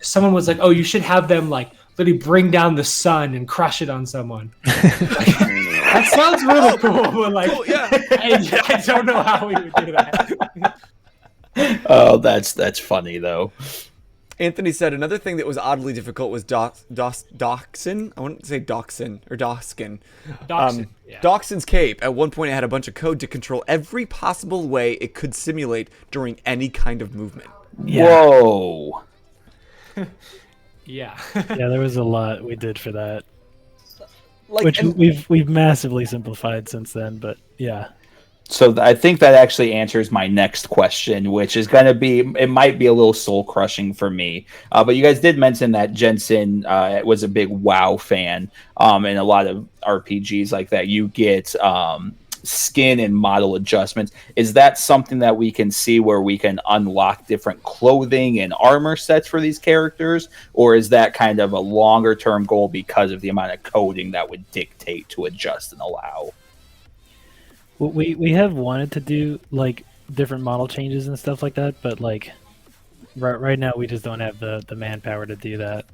Someone was like, oh, you should have them like literally bring down the sun and crush it on someone. That sounds really cool, but like, cool, yeah. I don't know how we would do that. Oh, that's funny though. Anthony said another thing that was oddly difficult was Doxson. I wouldn't say Doxson or Doskin. Yeah. Doxson's cape. At one point, it had a bunch of code to control every possible way it could simulate during any kind of movement. Yeah. Whoa. Yeah. Yeah, there was a lot we did for that, Like, which and- we've massively simplified since then. But yeah, So I think that actually answers my next question, which is going to be, it might be a little soul crushing for me. But you guys did mention that Jensen was a big WoW fan, and a lot of RPGs like that, you get skin and model adjustments. Is that something that we can see where we can unlock different clothing and armor sets for these characters? Or is that kind of a longer term goal because of the amount of coding that would dictate to adjust and allow? we have wanted to do like different model changes and stuff like that, but like right now we just don't have the manpower to do that.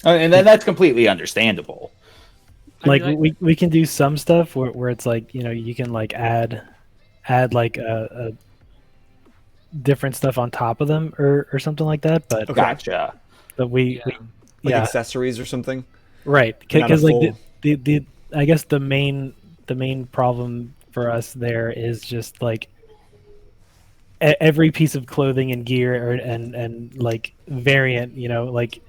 And then that's completely understandable. Like we can do some stuff where it's like, you know, you can like add like a different stuff on top of them or something like that, but Okay. Gotcha. we like yeah, accessories or something. right, Not a because like full- the I guess the main problem for us there is just like every piece of clothing and gear and like variant, you know, like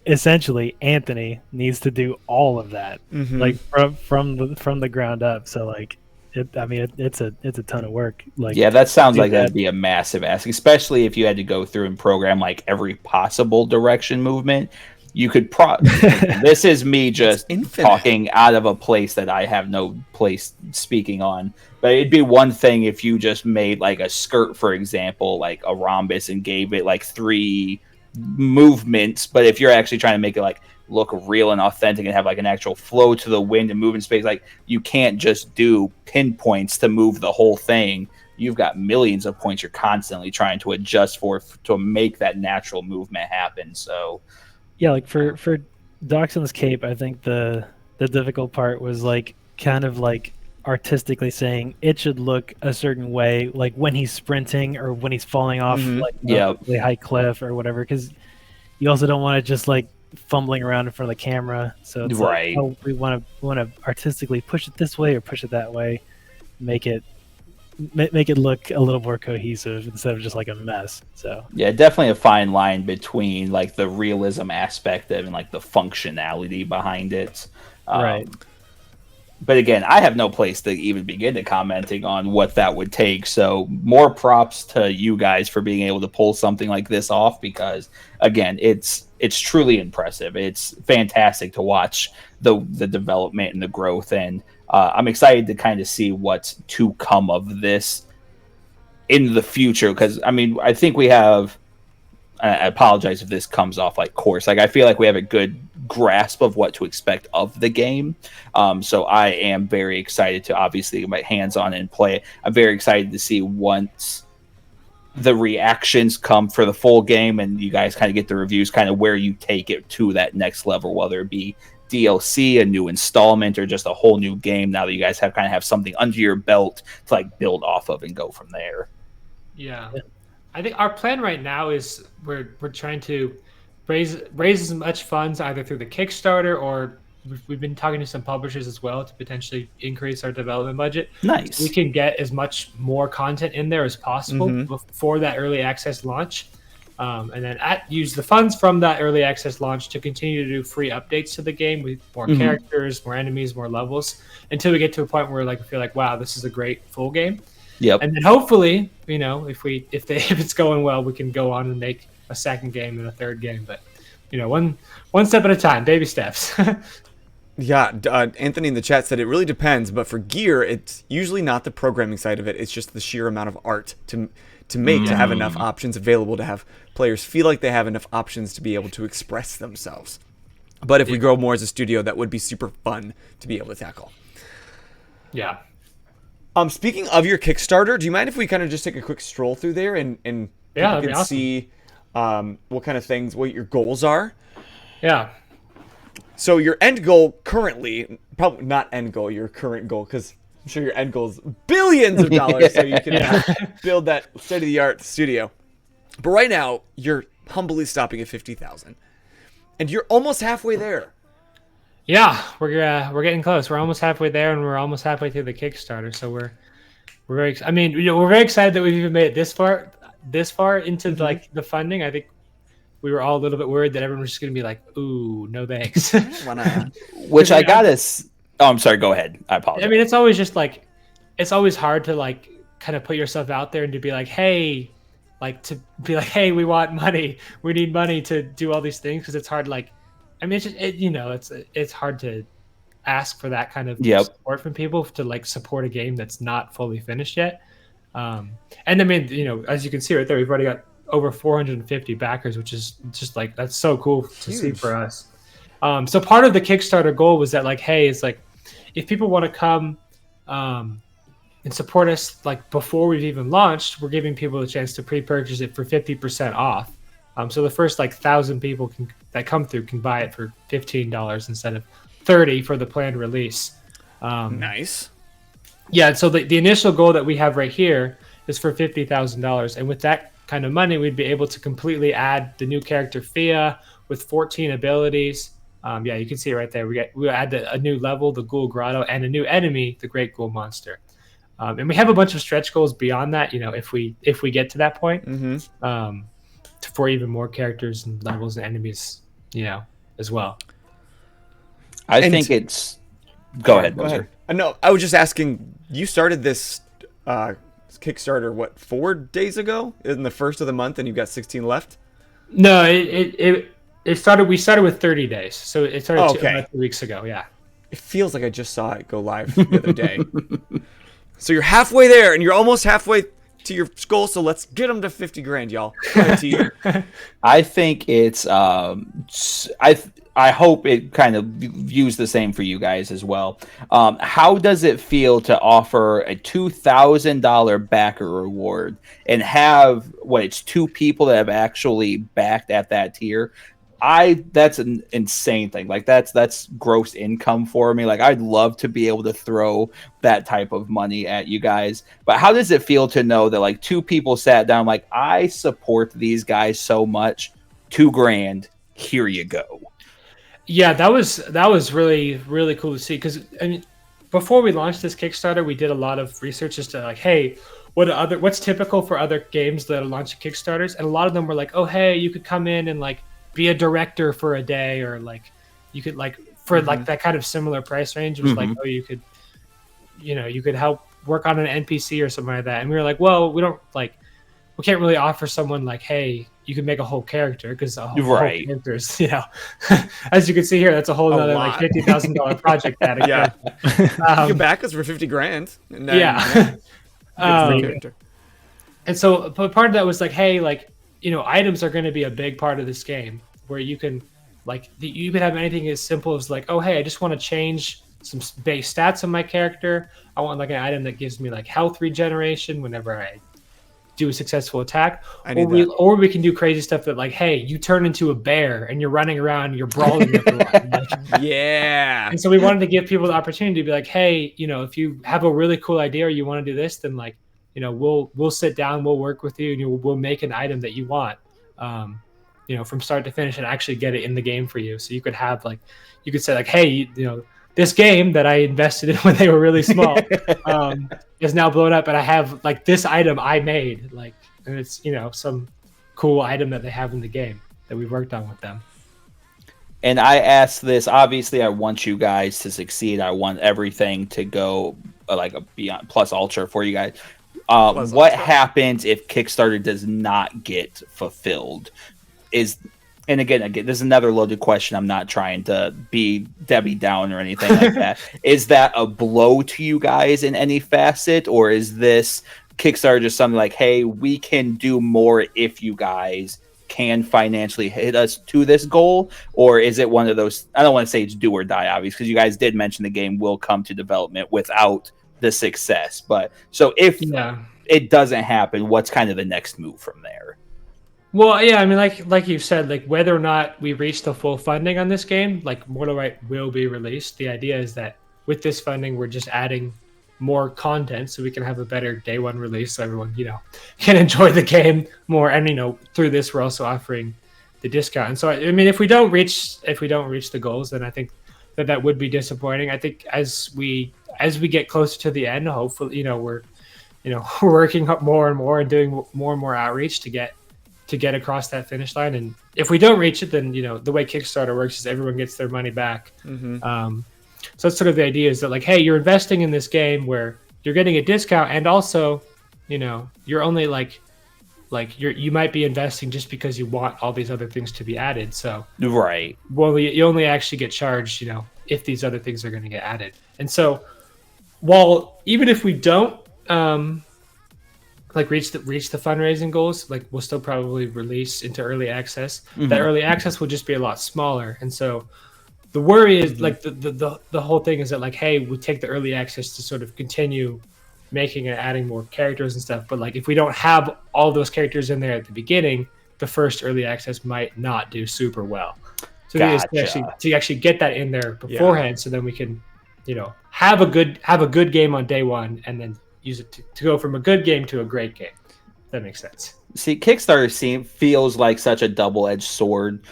essentially Anthony needs to do all of that, Mhm. like from the ground up. So like it's a ton of work. Like, Yeah, that sounds do like that. that'd be a massive ask, especially if you had to go through and program like every possible direction movement. You could this is me just infinite. talking out of a place that I have no place speaking on. But it'd be one thing if you just made like a skirt, for example, like a rhombus, and gave it like 3 movements. But if you're actually trying to make it like look real and authentic and have like an actual flow to the wind and move in space, like you can't just do pinpoints to move the whole thing. You've got millions of points you're constantly trying to adjust for to make that natural movement happen. So yeah, like for Dachshund's cape, I think the difficult part was like kind of like artistically saying it should look a certain way, like when he's sprinting or when he's falling off like a really high cliff or whatever, because you also don't want to just like fumbling around in front of the camera. So it's Right. like, oh, we want to artistically push it this way or push it that way, make it look a little more cohesive instead of just like a mess. So yeah, definitely a fine line between like the realism aspect of and like the functionality behind it. Right. But again, I have no place to even begin to commenting on what that would take. So more props to you guys for being able to pull something like this off, because again, it's truly impressive. It's fantastic to watch the development and the growth, and I'm excited to kind of see what's to come of this in the future. Because I mean, I think we have. I apologize if this comes off like coarse. Like I feel like we have a good grasp of what to expect of the game. So I am very excited to obviously get my hands on it and play it. I'm very excited to see once the reactions come for the full game and you guys kind of get the reviews, kind of where you take it to that next level, whether it be DLC, a new installment, or just a whole new game. Now that you guys have something under your belt to like build off of and go from there. Yeah. I think our plan right now is we're trying to raise as much funds either through the Kickstarter, or we've been talking to some publishers as well to potentially increase our development budget. Nice. We can get as much more content in there as possible before that early access launch. And then use the funds from that early access launch to continue to do free updates to the game with more characters, more enemies, more levels, until we get to a point where like we feel like, wow, this is a great full game. Yep. And then hopefully, you know, if it's going well, we can go on and make a second game and a third game. But you know, one step at a time, baby steps. Yeah, Anthony in the chat said it really depends, but for gear, it's usually not the programming side of it. It's just the sheer amount of art to make to have enough options available to have players feel like they have enough options to be able to express themselves. But if we grow more as a studio, that would be super fun to be able to tackle. Yeah. Speaking of your Kickstarter, do you mind if we kind of just take a quick stroll through there and Yeah, people that'd can be awesome. see what kind of things, what your goals are? Yeah. So your end goal currently, probably not end goal, your current goal, because I'm sure your end goal is billions of dollars, so you can build that state-of-the-art studio. But right now, you're humbly stopping at 50,000, and you're almost halfway there. Yeah, we're getting close. We're almost halfway there, and we're almost halfway through the Kickstarter. So we're very. I mean, you know, we're very excited that we've even made it this far into like the funding. I think we were all a little bit worried that everyone was just going to be like, "Ooh, no thanks." Which I gotta. Oh, I'm sorry. Go ahead. I apologize. I mean, it's always just like, it's always hard to like kind of put yourself out there and to be like, hey, we want money, we need money to do all these things, because it's hard. Like, I mean, it's hard to ask for that kind of support from people to like support a game that's not fully finished yet. And I mean, as you can see right there, we've already got over 450 backers, which is just like, that's so cool to see for us. So part of the Kickstarter goal was that like, hey, it's like, if people want to come and support us like before we've even launched, we're giving people a chance to pre-purchase it for 50% off. So the first like 1,000 people that come through can buy it for $15 instead of $30 for the planned release. Nice. Yeah, so the initial goal that we have right here is for $50,000, and with that kind of money, we'd be able to completely add the new character Fia with 14 abilities. Yeah, you can see it right there. We add a new level, the Ghoul Grotto, and a new enemy, the Great Ghoul Monster. And we have a bunch of stretch goals beyond that. If we get to that point, for even more characters and levels and enemies, as well. I think it's. Go ahead, Boser. No, I was just asking. You started this Kickstarter 4 days ago in the first of the month, and you've got 16 left. No, it started. We started with 30 days, so it started 2 weeks ago. Yeah, it feels like I just saw it go live the other day. So you're halfway there, and you're almost halfway to your goal. So let's get them to 50 grand, y'all. I think it's. I hope it kind of views the same for you guys as well. How does it feel to offer a $2,000 backer reward and have it's 2 people that have actually backed at that tier? That's an insane thing. Like that's gross income for me. Like I'd love to be able to throw that type of money at you guys. But how does it feel to know that like 2 people sat down, like I support these guys so much, $2 grand, here you go. Yeah, that was really, really cool to see, because I mean, before we launched this Kickstarter, we did a lot of research as to like, hey, what's typical for other games that are launching Kickstarters, and a lot of them were like, oh, hey, you could come in and like be a director for a day, or like you could like for like that kind of similar price range. It was like, oh, you could help work on an NPC or something like that, and we were like, well, we can't really offer someone like, hey, you can make a whole character, because whole characters, as you can see here, that's a whole other like $50,000 project. Yeah, you can back us for 50 grand. And and so part of that was like, hey, like items are going to be a big part of this game, where you can you could have anything as simple as like, oh, hey, I just want to change some base stats on my character. I want like an item that gives me like health regeneration whenever I do a successful attack, or we can do crazy stuff that like, hey, you turn into a bear and you're running around, you're brawling everyone. Yeah. And so we wanted to give people the opportunity to be like, hey, if you have a really cool idea or you want to do this, then like, we'll sit down, we'll work with you, and we'll make an item that you want, from start to finish, and actually get it in the game for you. So you could have like, you could say like, hey, this game that I invested in when they were really small is now blown up, and I have like this item I made, like, and it's some cool item that they have in the game that we've worked on with them. And I asked this, obviously I want you guys to succeed. I want everything to go like a beyond plus ultra for you guys. What happens if Kickstarter does not get fulfilled? And again, this is another loaded question. I'm not trying to be Debbie Downer or anything like that. Is that a blow to you guys in any facet, or is this Kickstarter just something like, hey, we can do more if you guys can financially hit us to this goal? Or is it one of those, I don't want to say it's do or die, obviously, because you guys did mention the game will come to development without the success. But so if it doesn't happen, what's kind of the next move from there? Well, yeah, I mean, like you said, like whether or not we reach the full funding on this game, like Mortal Rite will be released. The idea is that with this funding, we're just adding more content so we can have a better day one release, so everyone can enjoy the game more. And through this, we're also offering the discount. And so I mean, if we don't reach the goals, then I think that would be disappointing. I think as we get closer to the end, hopefully we're working up more and more and doing more and more outreach to to get across that finish line. And if we don't reach it, then the way Kickstarter works is everyone gets their money back. So that's sort of the idea, is that like, hey, you're investing in this game where you're getting a discount, and also you're only you might be investing just because you want all these other things to be added. So right, well, you only actually get charged if these other things are going to get added. And so while even if we don't reach the fundraising goals, like we'll still probably release into early access. That early access will just be a lot smaller. And so the worry is like the whole thing is that like, hey, we take the early access to sort of continue making and adding more characters and stuff. But like if we don't have all those characters in there at the beginning, the first early access might not do super well. So to actually get that in there beforehand, so then we can, have a good game on day one, and then use it to go from a good game to a great game. If that makes sense. See, Kickstarter feels like such a double-edged sword,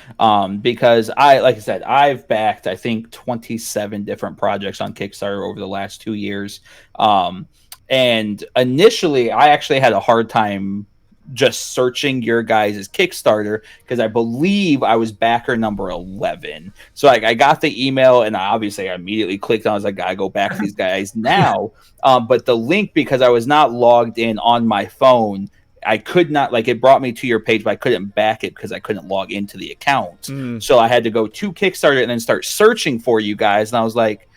because like I said, I've backed, I think, 27 different projects on Kickstarter over the last 2 years. And initially, I actually had a hard time just searching your guys' Kickstarter, because I believe I was backer number 11. So I got the email, and I immediately clicked on it. I was like, I go back to these guys now. But the link, because I was not logged in on my phone, I could not, it brought me to your page, but I couldn't back it because I couldn't log into the account. So I had to go to Kickstarter and then start searching for you guys. And I was like,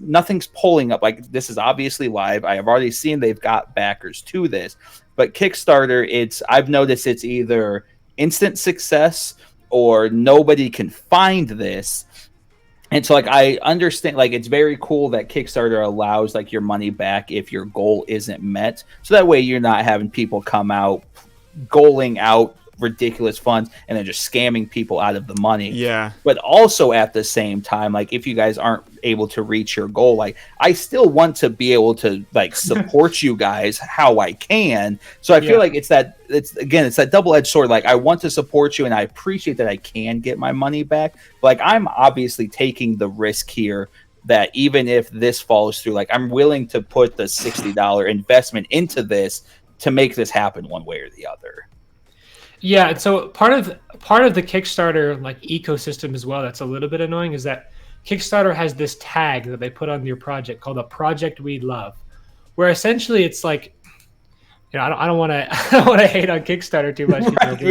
nothing's pulling up. Like, this is obviously live. I have already seen they've got backers to this. But Kickstarter, I've noticed it's either instant success or nobody can find this. And so I understand, it's very cool that Kickstarter allows your money back if your goal isn't met. So that way you're not having people come out goaling out ridiculous funds and then just scamming people out of the money. Yeah. But also at the same time, if you guys aren't able to reach your goal, I still want to be able to support you guys how I can. So I feel like it's that double-edged sword. I want to support you, and I appreciate that I can get my money back. But I'm obviously taking the risk here that even if this falls through, I'm willing to put the $60 investment into this to make this happen one way or the other. Yeah, and so part of the Kickstarter ecosystem as well that's a little bit annoying is that Kickstarter has this tag that they put on your project called a project we love, where essentially it's I don't want to hate on Kickstarter too much.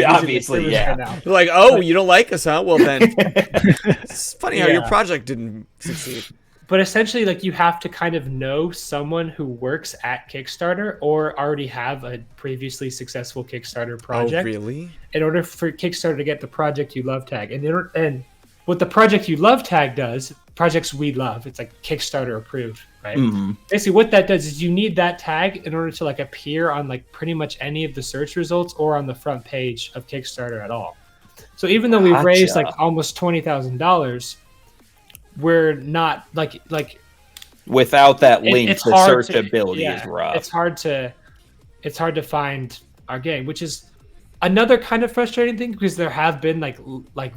Obviously, yeah. Right They're you don't like us, huh? Well then, it's funny how your project didn't succeed. But essentially, you have to kind of know someone who works at Kickstarter or already have a previously successful Kickstarter project. Oh, really? In order for Kickstarter to get the project you love tag. And what the project you love tag does, projects we love, it's Kickstarter approved, right? Basically, what that does is you need that tag in order to appear on pretty much any of the search results or on the front page of Kickstarter at all. So even though we've raised almost $20,000, we're not without that link. The searchability is rough. It's hard to find our game, which is another kind of frustrating thing, because there have been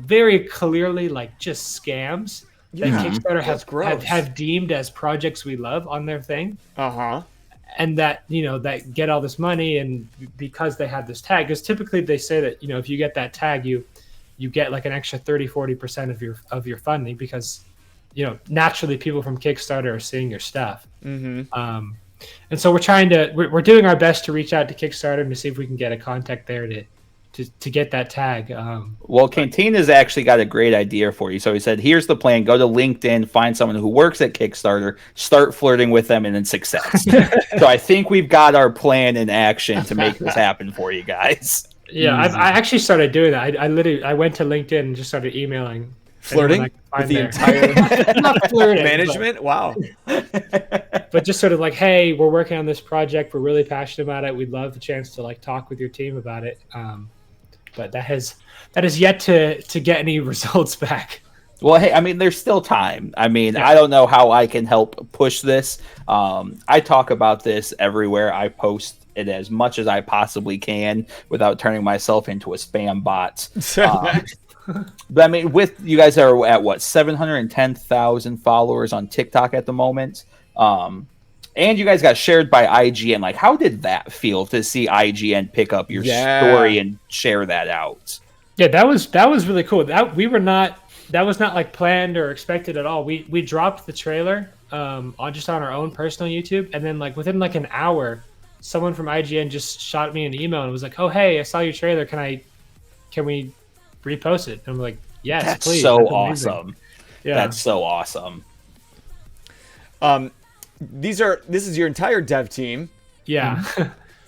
very clearly just scams that Kickstarter have deemed as projects we love on their thing. And that that get all this money, and because they have this tag, because typically they say that if you get that tag, you get an extra 30-40% of your funding, because naturally people from Kickstarter are seeing your stuff. And so we're doing our best to reach out to Kickstarter and to see if we can get a contact there to get that tag. Cantina's actually got a great idea for you. So he said, here's the plan. Go to LinkedIn, find someone who works at Kickstarter, start flirting with them, and then success. So I think we've got our plan in action to make this happen for you guys. Yeah, I actually started doing that. I went to LinkedIn and just started emailing. Flirting with the entire not flirting, management? Wow. But just sort of hey, we're working on this project. We're really passionate about it. We'd love the chance to talk with your team about it. But that has yet to get any results back. Well, hey, there's still time. I don't know how I can help push this. I talk about this everywhere. I post it as much as I possibly can without turning myself into a spam bot. But with you guys are at 710,000 followers on TikTok at the moment. And you guys got shared by IGN. Like, how did that feel to see IGN pick up your story and share that out? Yeah, that was really cool. That was not like planned or expected at all. We dropped the trailer on our own personal YouTube, and then like within like an hour, someone from IGN just shot me an email and was like, "Oh hey, I saw your trailer. Can we repost it?" And I'm like, "Yes, That's please." So That's awesome. Yeah, that's so awesome. This is your entire dev team. Yeah.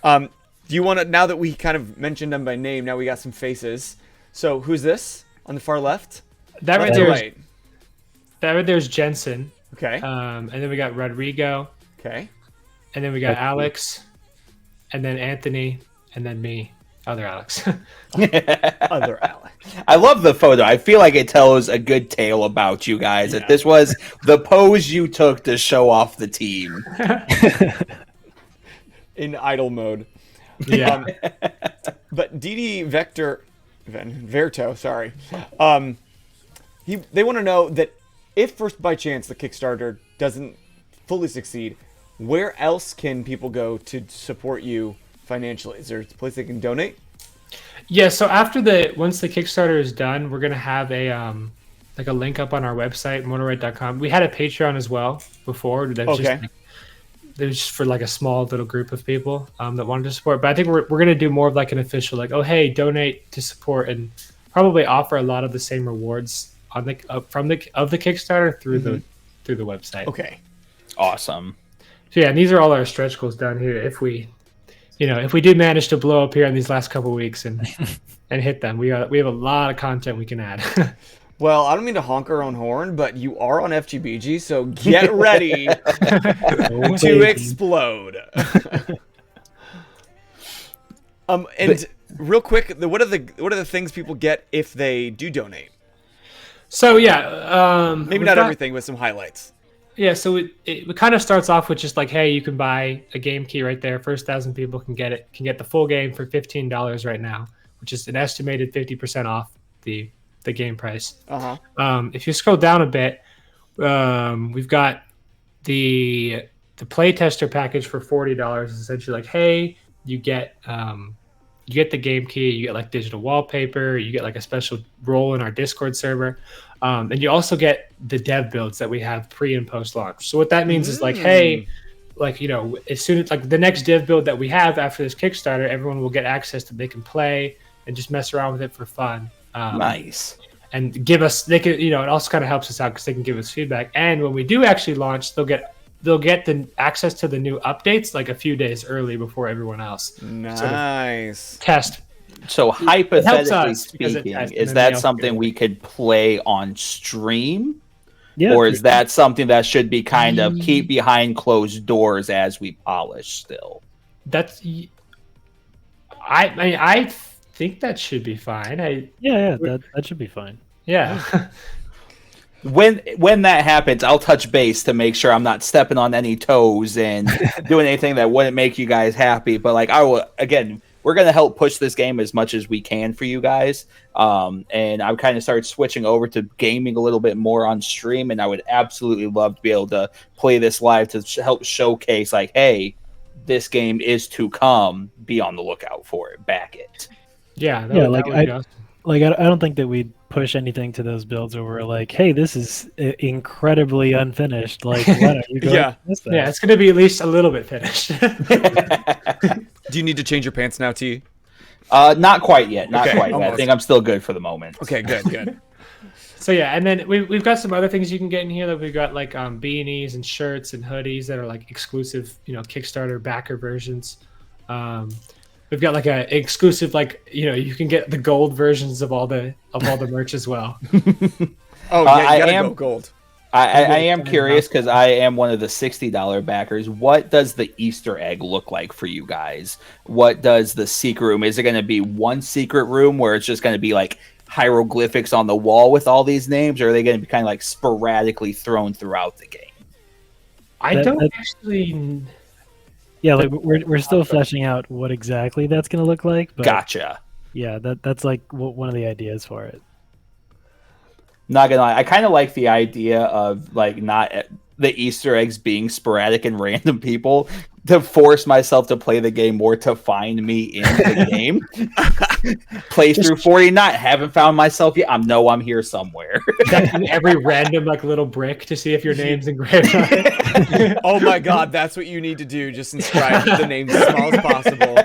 Do you want to, now that we kind of mentioned them by name, now we got some faces. So who's this on the far left? That right there's Jensen. Okay. And then we got Rodrigo. Okay. And then we got Alex. And then Anthony. And then me. Other Alex. Other Alex. I love the photo. I feel like it tells a good tale about you guys. That this was the pose you took to show off the team. In idle mode. Yeah. But DD Verto, sorry. They want to know that if first by chance the Kickstarter doesn't fully succeed, where else can people go to support you financially? Is there a place they can donate? Yeah, so once the Kickstarter is done, we're gonna have a link up on our website, mortalrite.com. We had a Patreon as well before. That was just for like a small little group of people that wanted to support. But I think we're gonna do more of like an official, like, oh hey, donate to support, and probably offer a lot of the same rewards on the Kickstarter through the website. Okay, awesome. So yeah, and these are all our stretch goals down here. If we do manage to blow up here in these last couple of weeks and hit them, we have a lot of content we can add. Well, I don't mean to honk our own horn, but you are on FGBG, so get ready to explode. And real quick, what are the things people get if they do donate? So yeah, maybe not everything, but some highlights. Yeah, so it kind of starts off with just like, hey, you can buy a game key right there. First 1,000 people can get the full game for $15 right now, which is an estimated 50% off the game price. If you scroll down a bit, we've got the playtester package for $40. Is essentially like, hey, you get the game key, you get like digital wallpaper, you get like a special role in our Discord server. And you also get the dev builds that we have pre and post launch. So what that means is like, hey, like, as soon as like the next dev build that we have after this Kickstarter, everyone will get access to, they can play and just mess around with it for fun. Nice. And give us, they can, it also kind of helps us out because they can give us feedback. And when we do actually launch, they'll get the access to the new updates like a few days early before everyone else. Nice. Sort of test. So hypothetically speaking, is that something we could play on stream? Yeah, or is that something that should be kind of keep behind closed doors as we polish still? I think that should be fine. That should be fine. Yeah. When that happens, I'll touch base to make sure I'm not stepping on any toes and doing anything that wouldn't make you guys happy. But like, I will, again, we're going to help push this game as much as we can for you guys. And I've kind of started switching over to gaming a little bit more on stream. And I would absolutely love to be able to play this live to help showcase like, hey, this game is to come. Be on the lookout for it. Back it. Yeah. I don't think that we'd push anything to those builds where we're like, hey, this is incredibly unfinished. Like, why don't you go? Yeah, it's going to be at least a little bit finished. Do you need to change your pants now, T? Not quite yet. Not quite almost. yet. I think I'm still good for the moment. Okay, good. So yeah, and then we've got some other things you can get in here. That we've got like beanies and shirts and hoodies that are like exclusive, Kickstarter backer versions. We've got like a exclusive, like, you can get the gold versions of all the merch as well. Oh yeah, you gotta go gold. I am curious because I am one of the $60 backers. What does the Easter egg look like for you guys? What does the secret room? Is it going to be one secret room where it's just going to be like hieroglyphics on the wall with all these names, or are they going to be kind of like sporadically thrown throughout the game? I don't actually. Yeah, like we're still fleshing out what exactly that's going to look like. But gotcha. Yeah, that's like one of the ideas for it. Not gonna lie, I kind of like the idea of like not the Easter eggs being sporadic and random people to force myself to play the game more, to find me in the game. Play through 49, haven't found myself yet. I'm here somewhere. Every random like little brick to see if your name's engraved on it. Oh my god, that's what you need to do. Just inscribe the names as small as possible.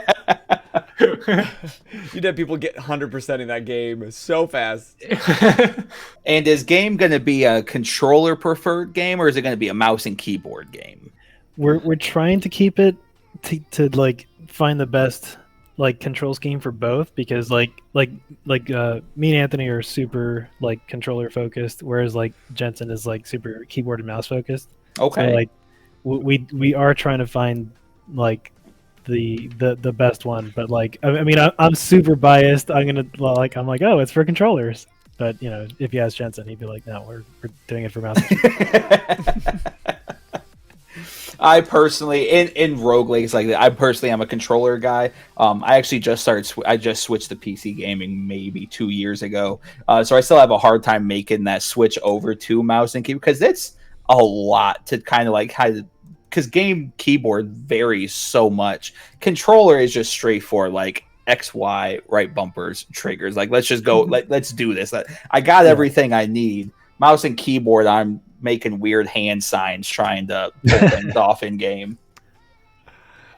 You'd have people get 100% in that game so fast. And is game going to be a controller preferred game, or is it going to be a mouse and keyboard game? We're trying to keep it to like find the best like control scheme for both, because like me and Anthony are super like controller focused, whereas like Jensen is like super keyboard and mouse focused. Okay. So, like we are trying to find like the best one, but like I mean I'm super biased. I'm like, oh, it's for controllers, but you know, if you ask Jensen, he'd be like, no, we're doing it for mouse. I personally, in roguelikes like that, I personally am a controller guy. I actually just I just switched to PC gaming maybe 2 years ago, so I still have a hard time making that switch over to mouse and keyboard, because it's a lot to kind of like because game keyboard varies so much. Controller is just straightforward, like X, Y, right bumpers, triggers. Like, let's just go. Let's do this. I got everything I need. Mouse and keyboard, I'm making weird hand signs trying to pull things off in game.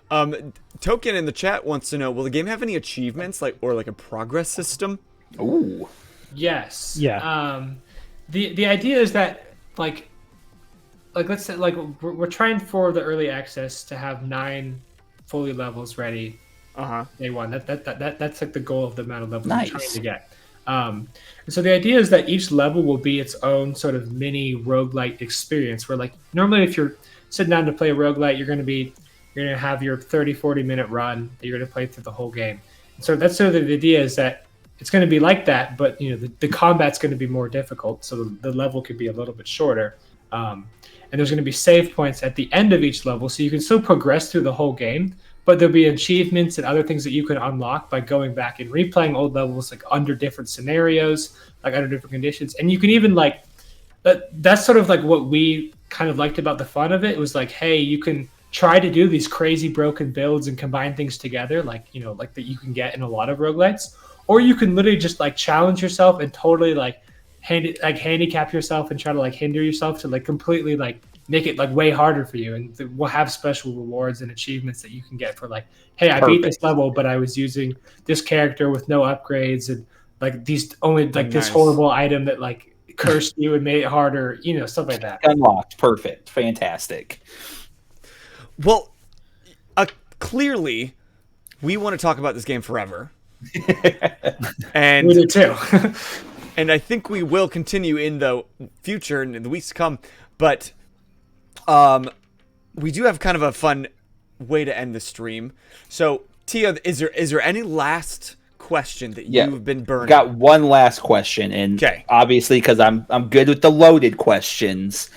Token in the chat wants to know, will the game have any achievements or a progress system? Ooh. Yes. Yeah. The idea is that like let's say like we're trying for the early access to have 9 fully levels ready. Day one. That's like the goal of the amount of levels we're trying to get. So the idea is that each level will be its own sort of mini roguelite experience, where like normally if you're sitting down to play a roguelite, you're going to have your 30-40 minute run that you're going to play through the whole game. And so that's sort of the idea, is that it's going to be like that, but you know, the combat's going to be more difficult, so the level could be a little bit shorter. And there's going to be save points at the end of each level, so you can still progress through the whole game, but there'll be achievements and other things that you can unlock by going back and replaying old levels, like under different scenarios, like under different conditions. And you can even like, that's sort of like what we kind of liked about the fun of it. It was like, hey, you can try to do these crazy broken builds and combine things together, like, you know, like that you can get in a lot of roguelites, or you can literally just like challenge yourself and totally like handicap yourself and try to like hinder yourself to like completely like make it like way harder for you, and we'll have special rewards and achievements that you can get for like, hey, I beat this level, but I was using this character with no upgrades, and like these only like this horrible item that like cursed you and made it harder, you know, stuff like that. Unlocked. Perfect. Fantastic. Well, clearly we want to talk about this game forever. And we do too. And I think we will continue in the future and in the weeks to come, but we do have kind of a fun way to end the stream. So, Tia, is there any last question that you've been burning? Got one last question, and obviously, because I'm good with the loaded questions,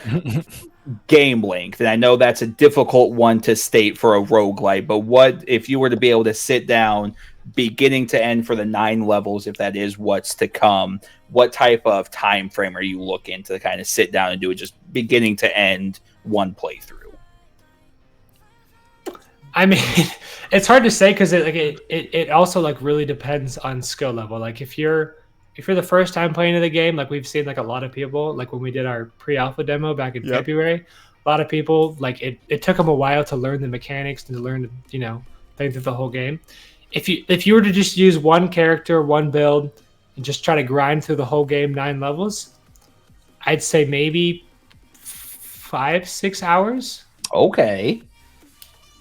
game length, and I know that's a difficult one to state for a roguelite, but what if you were to be able to sit down beginning to end for the 9 levels, if that is what's to come, what type of time frame are you looking to kind of sit down and do it, just beginning to end one playthrough? I mean, it's hard to say, because it also like really depends on skill level. Like if you're the first time playing the game, like we've seen like a lot of people, like when we did our pre-alpha demo back in February, a lot of people like it took them a while to learn the mechanics and to learn, you know, play through the whole game. If you were to just use one character, one build, and just try to grind through the whole game 9 levels, I'd say maybe 5-6 hours. Okay.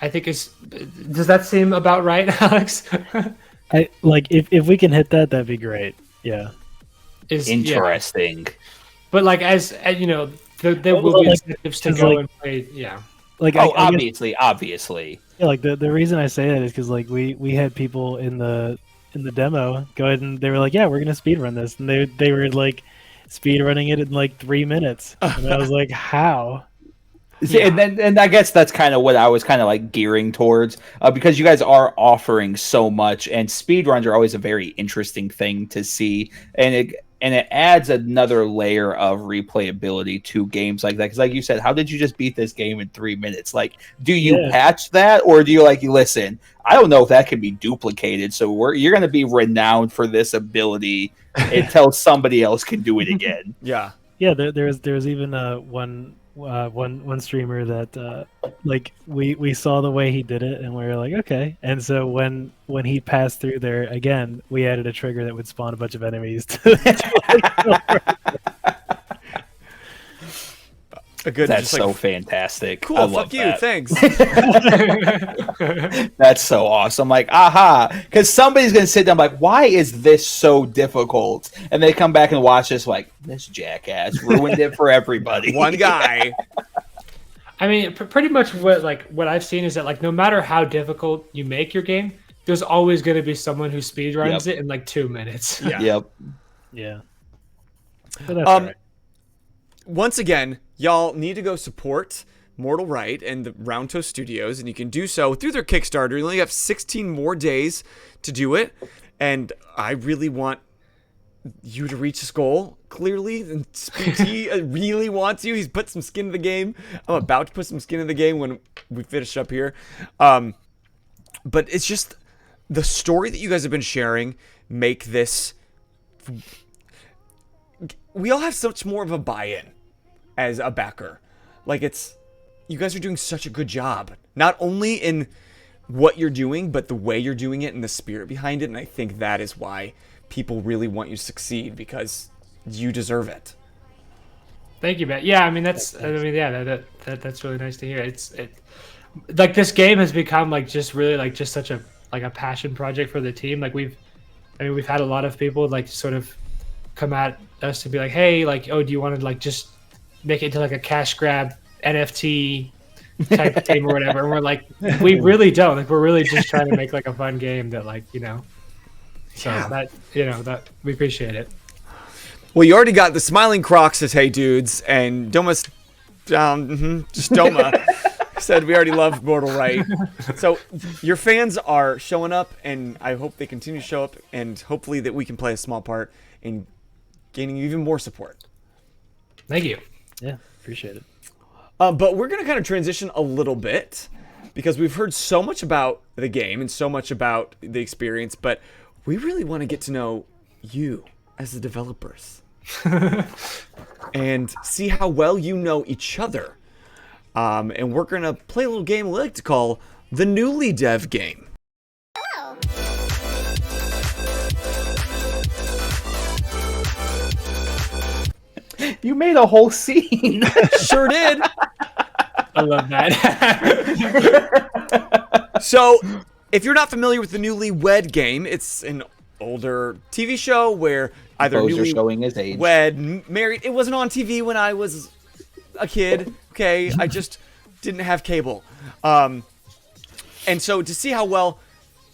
I think does that seem about right, Alex? I like if we can hit that, that'd be great. Yeah. Interesting. Yeah. But like as you know, there will be incentives to go and play. Yeah. Like obviously. Yeah, like the reason I say that is because like we had people in the demo go ahead and they were like, yeah, we're gonna speedrun this, and they were like speedrunning it in like 3 minutes, and I was like, how? Yeah. And I guess that's kind of what I was kind of like gearing towards, because you guys are offering so much, and speedruns are always a very interesting thing to see. And and it adds another layer of replayability to games like that. Because, like you said, how did you just beat this game in 3 minutes? Like, do you patch that, or do you listen? I don't know if that can be duplicated, so you're going to be renowned for this ability until somebody else can do it again. Yeah. There's even one streamer that we saw the way he did it, and we were like, okay. And so when he passed through there again, we added a trigger that would spawn a bunch of enemies. That's so fantastic. Cool. Fuck you. That. Thanks. That's so awesome. Like, aha, because somebody's gonna sit down like, why is this so difficult? And they come back and watch this like, this jackass ruined it for everybody. One guy. I mean, pretty much what I've seen is that like no matter how difficult you make your game, there's always going to be someone who speedruns it in like 2 minutes. Yeah. Yep. Yeah. But that's all right. Once again, y'all need to go support Mortal Rite and the Round Toe Studios, and you can do so through their Kickstarter. You only have 16 more days to do it, and I really want you to reach this goal, clearly, and he really wants you. He's put some skin in the game. I'm about to put some skin in the game when we finish up here. But it's just the story that you guys have been sharing make this... We all have such more of a buy-in as a backer. Like, you guys are doing such a good job, not only in what you're doing, but the way you're doing it and the spirit behind it. And I think that is why people really want you to succeed, because you deserve it. Thank you, man. Yeah, I mean that's really nice to hear. Like this game has become like just really like just such a passion project for the team. Like we've had a lot of people like sort of come at us to be like, hey, like, oh, do you want to like just make it into like a cash grab NFT type game or whatever? And we're like, we really don't. Like we're really just trying to make like a fun game that like, you know. So that we appreciate it. Well, you already got the Smiling Croc says, hey dudes, and Doma's just Doma said we already love Mortal Rite. So your fans are showing up, and I hope they continue to show up, and hopefully that we can play a small part in gaining even more support. Thank you. Yeah, appreciate it. But we're going to kind of transition a little bit, because we've heard so much about the game and so much about the experience, but we really want to get to know you as the developers and see how well you know each other. And we're going to play a little game we like to call the Newly Dev Game. You made a whole scene. Sure did. I love that. So, if you're not familiar with the Newlywed Game, it's an older TV show where either Boser showing his age. Wed, married. It wasn't on TV when I was a kid. Okay, I just didn't have cable. And so to see how well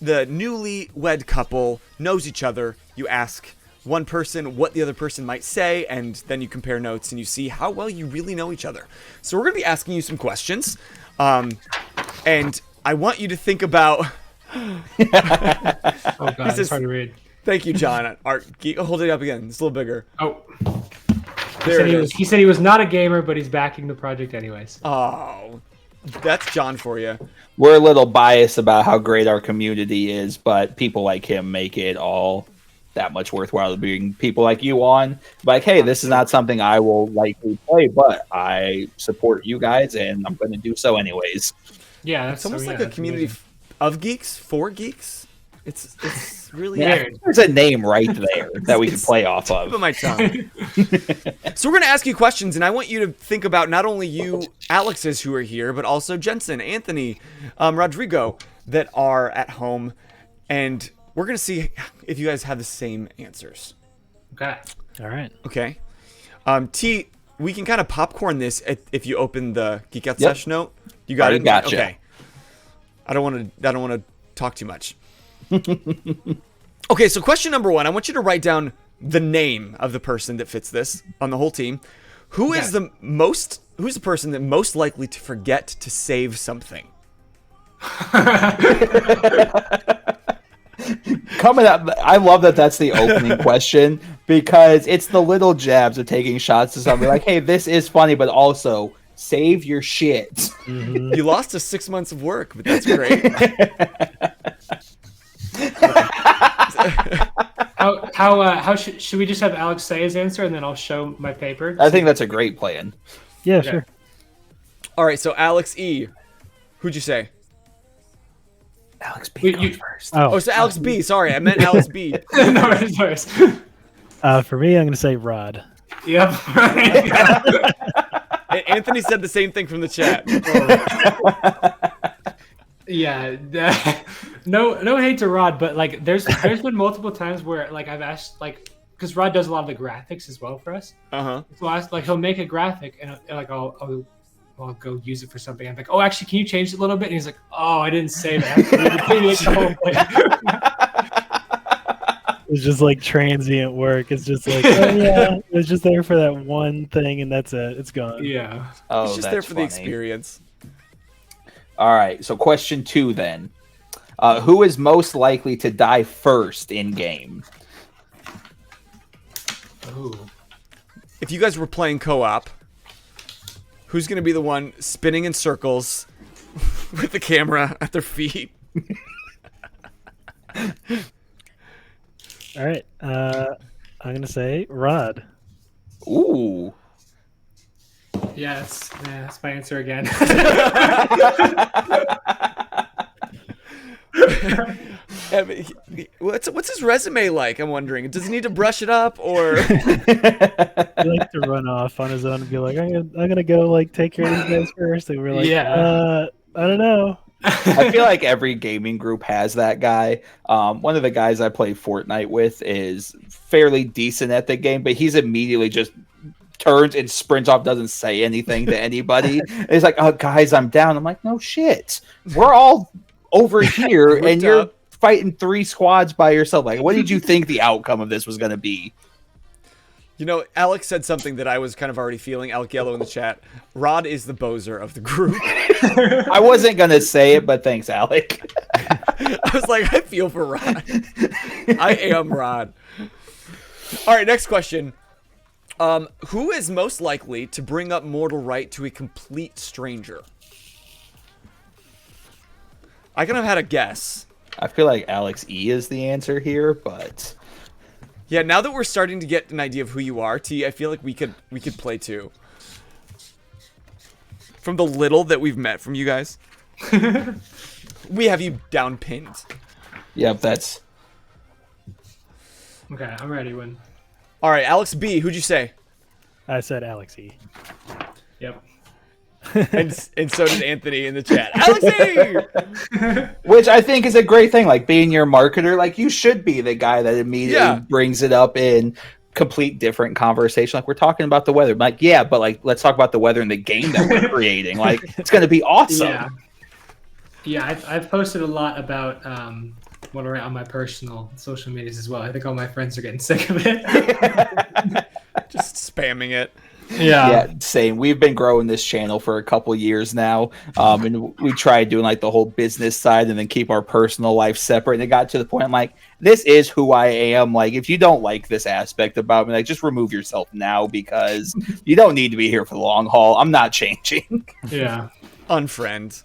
the newlywed couple knows each other, you ask one person what the other person might say, and then you compare notes and you see how well you really know each other. So we're going to be asking you some questions. And I want you to think about... Oh god, it's hard to read. Thank you, John. Art Geek. Hold it up again. It's a little bigger. Oh. There he said he was not a gamer, but he's backing the project anyways. Oh, that's John for you. We're a little biased about how great our community is, but people like him make it all that much worthwhile to bring people like you on. Like, hey, this is not something I will likely play, but I support you guys, and I'm going to do so anyways. Yeah, it's almost like a community of geeks for geeks. It's really weird. There's a name right there that we can play off of. Tip of my tongue. So we're going to ask you questions, and I want you to think about not only you, Alexes, who are here, but also Jensen, Anthony, Rodrigo, that are at home, and we're going to see if you guys have the same answers. Okay. All right. Okay. T, we can kind of popcorn this if you open the Geek Out Sesh note. You got it? Gotcha. Okay. I don't want to talk too much. Okay, so question number 1. I want you to write down the name of the person that fits this on the whole team. Who's the person that most likely to forget to save something? Coming up, I love that that's the opening question, because it's the little jabs of taking shots to somebody like, hey, this is funny, but also save your shit. Mhm. You lost us 6 months of work, but that's great. Should we just have Alex say his answer and then I'll show my paper? I think that's a great plan. Yeah, Okay. sure. All right, so Alex E. Who'd you say? Alex B. Wait, go you- first. Oh, so Alex B. Sorry, I meant Alex B. No worries. For me, I'm going to say Rod. Yep. Right. Anthony said the same thing from the chat. Yeah. No hate to Rod, but like there's been multiple times where like I've asked like because Rod does a lot of the graphics as well for us. Uh-huh. So I asked, like he'll make a graphic and like I'll go use it for something. I'm like, oh, actually, can you change it a little bit? And he's like, oh, I didn't save it. It's just like transient work. It's just like, oh yeah, it's just there for that one thing, and that's it. It's gone. Yeah. Oh, It's just that's there for the funny. experience. All right, so question 2 then. Who is most likely to die first in game? Ooh. If you guys were playing co-op, who's going to be the one spinning in circles with the camera at their feet? All right. I'm going to say Rod. Ooh. Yeah, that's my answer again. What's his resume like? I'm wondering. Does he need to brush it up, or He likes to run off on his own and be like, I'm gonna go like take care of these guys first. And we're like, Yeah. I don't know. I feel like every gaming group has that guy. One of the guys I play Fortnite with is fairly decent at the game, but he's immediately just turns and sprints off, doesn't say anything to anybody. And he's like, oh, guys, I'm down. I'm like, no shit. We're all over here, and you're up. fighting 3 squads by yourself. Like, what did you think the outcome of this was going to be? you know, Alex said something that I was kind of already feeling. Alec Yellow in the chat. Rod is the Boser of the group. I wasn't going to say it, but thanks, Alec. I was like, I feel for Rod. I am Rod. All right, next question. Who is most likely to bring up Mortal Rite to a complete stranger? I kind of had a guess. I feel like Alex E is the answer here, but Yeah, now that we're starting to get an idea of who you are, T, I feel like we could play too. From the little that we've met from you guys, we have you down pinned. yep, that's Okay, I'm ready when. All right, Alex B, who'd you say? I said Alex E. Yep. And so did Anthony in the chat. Alex E! which I think is a great thing. Like being your marketer, like you should be the guy that immediately brings it up in complete different conversation. Like we're talking about the weather. I'm like, yeah, but like let's talk about the weather in the game that we're creating. Like it's gonna be awesome. Yeah, I've posted a lot about Mortal Rite on my personal social medias as well. I think all my friends are getting sick of it. Just spamming it. Yeah, same. We've been growing this channel for a couple years now, and we tried doing like the whole business side and then keep our personal life separate. And it got to the point I'm like, this is who I am. Like, if you don't like this aspect about me, like just remove yourself now because you don't need to be here for the long haul. I'm not changing. Yeah. Unfriend.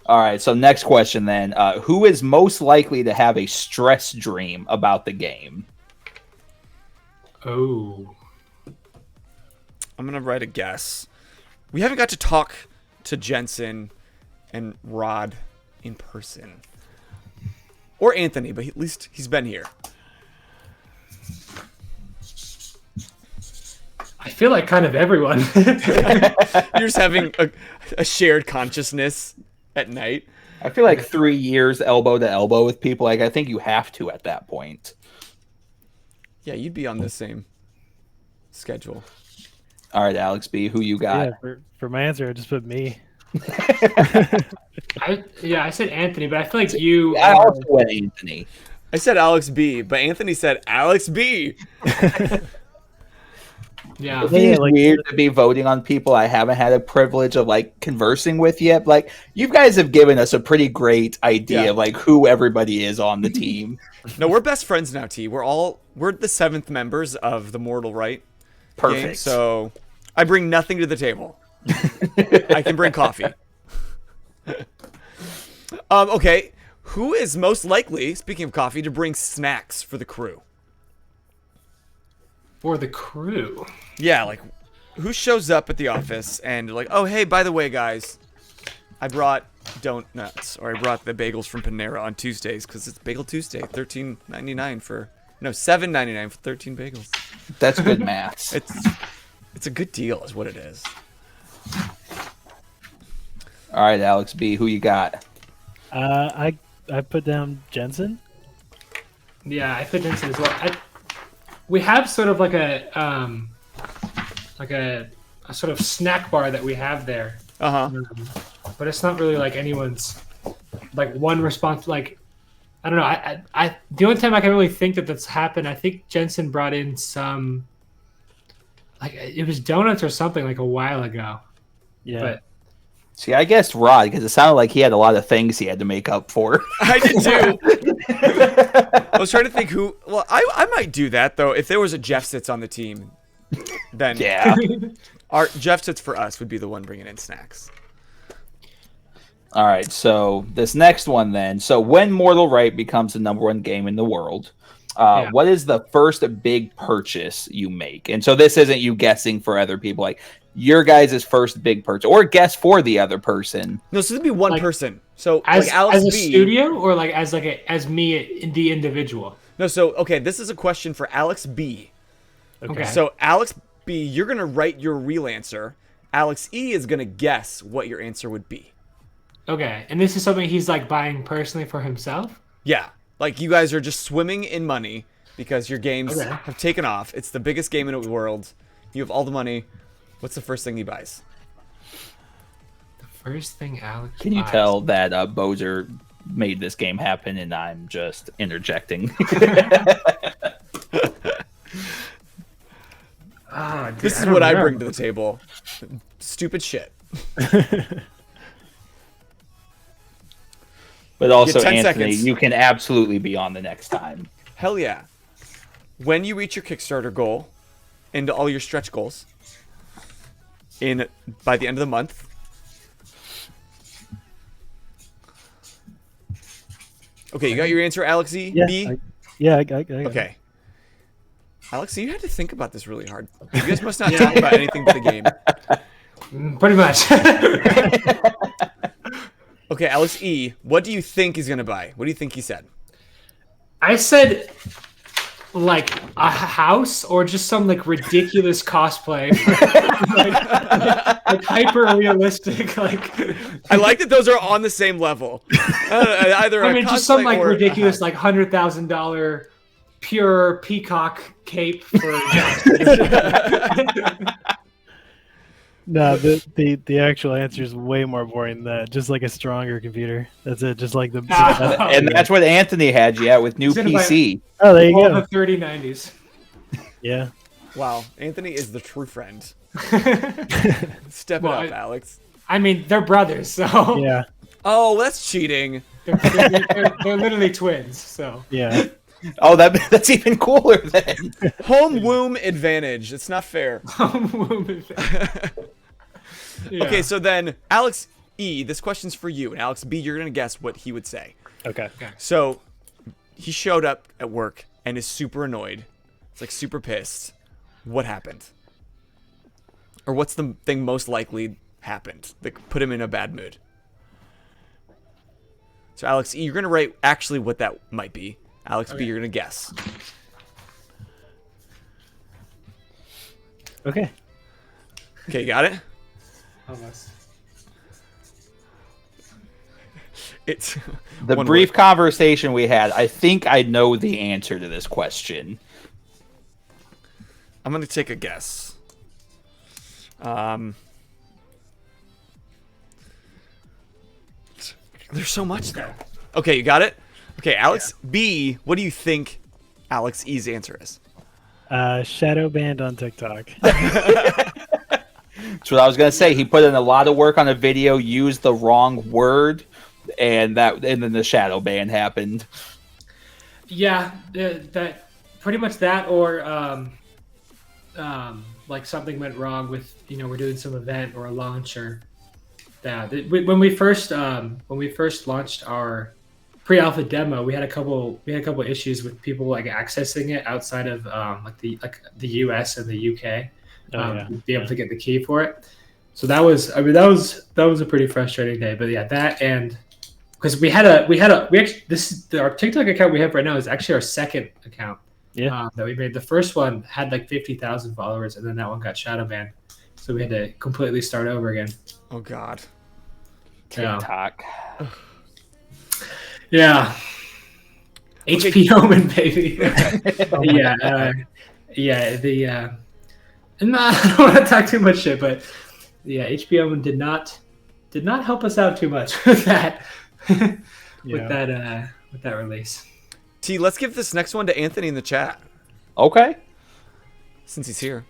All right, so next question then. Who is most likely to have a stress dream about the game? Oh. I'm going to write a guess. We haven't got to talk to Jensen and Rod in person. Or Anthony, but at least he's been here. I feel like kind of everyone. You're just having a shared consciousness at night. I feel like 3 years elbow to elbow with people. Like I think you have to at that point. Yeah, you'd be on the same schedule. All right, Alex B, who you got? Yeah, for my answer, I just put me. I said Anthony, but I feel like you. I also went Anthony. I said Alex B, but Anthony said Alex B. Yeah. It feels like- weird to be voting on people I haven't had a privilege of like conversing with yet. Like, you guys have given us a pretty great idea Yeah. of like who everybody is on the team. No, we're best friends now, T. We're the 7th members of the Mortal Rite Perfect. game, so I bring nothing to the table. I can bring coffee. Okay. Who is most likely, speaking of coffee, to bring snacks for the crew? For the crew. Yeah, like, who shows up at the office and like, oh, hey, by the way, guys, I brought donuts, or I brought the bagels from Panera on Tuesdays because it's Bagel Tuesday, $13.99 for, no, $7.99 for 13 bagels. That's good maths. It's a good deal, is what it is. All right, Alex B, who you got? I put down Jensen. Yeah, I put Jensen as well. We have sort of like a sort of snack bar that we have there. But it's not really like anyone's like one response. Like, I don't know. I the only time I can really think that that's happened, I think Jensen brought in some, like it was donuts or something like a while ago. Yeah. But See, I guessed Rod because it sounded like he had a lot of things he had to make up for. I did too. I was trying to think who. Well, I might do that though. If there was a Jeff Sits on the team, then Yeah. our Jeff Sits for us would be the one bringing in snacks. All right, so this next one then. So when Mortal Rite becomes the #1 game in the world, what is the first big purchase you make? And so this isn't you guessing for other people, like your guys' first big purchase, or guess for the other person. No, so it'd be one Like, person. So as, like Alex as a B. studio or like as me the individual. No, so okay, this is a question for Alex B. Okay. So Alex B, you're gonna write your real answer. Alex E is gonna guess what your answer would be. Okay, and this is something he's like buying personally for himself. Yeah, like you guys are just swimming in money because your games Okay. have taken off. It's the biggest game in the world. You have all the money. What's the first thing he buys? The first thing Alex Can you buys. tell that Boser made this game happen and I'm just interjecting? Oh, dude, This is don't what I know. bring to the table. Stupid shit. But also, Yeah, 10 Anthony, seconds. you can absolutely be on the next time. Hell yeah. When you reach your Kickstarter goal and all your stretch goals by the end of the month, okay, you got your answer, Alex E? Yeah. B? I got it. Okay. Alex, you had to think about this really hard. You guys must not talk about anything but the game. Pretty much. Okay, Alex E, what do you think he's going to buy? What do you think he said? I said like a house or just some like ridiculous cosplay, like hyper realistic. Like I like that those are on the same level. Either I a mean, just some cosplay like or a ridiculous house. like $100,000 pure peacock cape for. No, the actual answer is way more boring than that. Just like a stronger computer. That's it. Just like the. Oh, And that's what Anthony had you at with new He's gonna buy- PC. Oh, there you All go. the 3090s. Yeah. Wow, Anthony is the true friend. Step Well, it up, Alex. I mean, they're brothers, so Yeah. Oh, that's cheating. they're literally twins. So Yeah. Oh, that's even cooler then. Home womb advantage. It's not fair. Yeah. Okay, so then Alex E, this question's for you, and Alex B, you're gonna guess what he would say. Okay. So he showed up at work and is super annoyed. It's like super pissed. What happened? Or what's the thing most likely happened that put him in a bad mood? So Alex E, you're gonna write actually what that might be. Alex B, you're gonna guess. Okay. Okay, you got it? Almost. It's The one brief word. conversation we had, I think I know the answer to this question. I'm gonna take a guess. There's so much though. Okay, you got it? Okay, Alex B, what do you think Alex E's answer is? Shadow banned on TikTok. That's what I was gonna say. He put in a lot of work on a video, used the wrong word, and then the shadow ban happened. Yeah, that pretty much that, or like something went wrong with we're doing some event or a launch or that. When we first launched our pre-alpha demo, we had a couple issues with people like accessing it outside of the US and the UK. To be able to get the key for it. So that was a pretty frustrating day. But yeah, that, and because our TikTok account we have right now is actually our second account. Yeah. That we made. The first one had like 50,000 followers, and then that one got shadow banned. So we had to completely start over again. Oh God. TikTok. Yeah. HP Omen, baby. No, I don't want to talk too much shit, but yeah, HBO did not help us out too much with that with that release. T, let's give this next one to Anthony in the chat Okay. since he's here.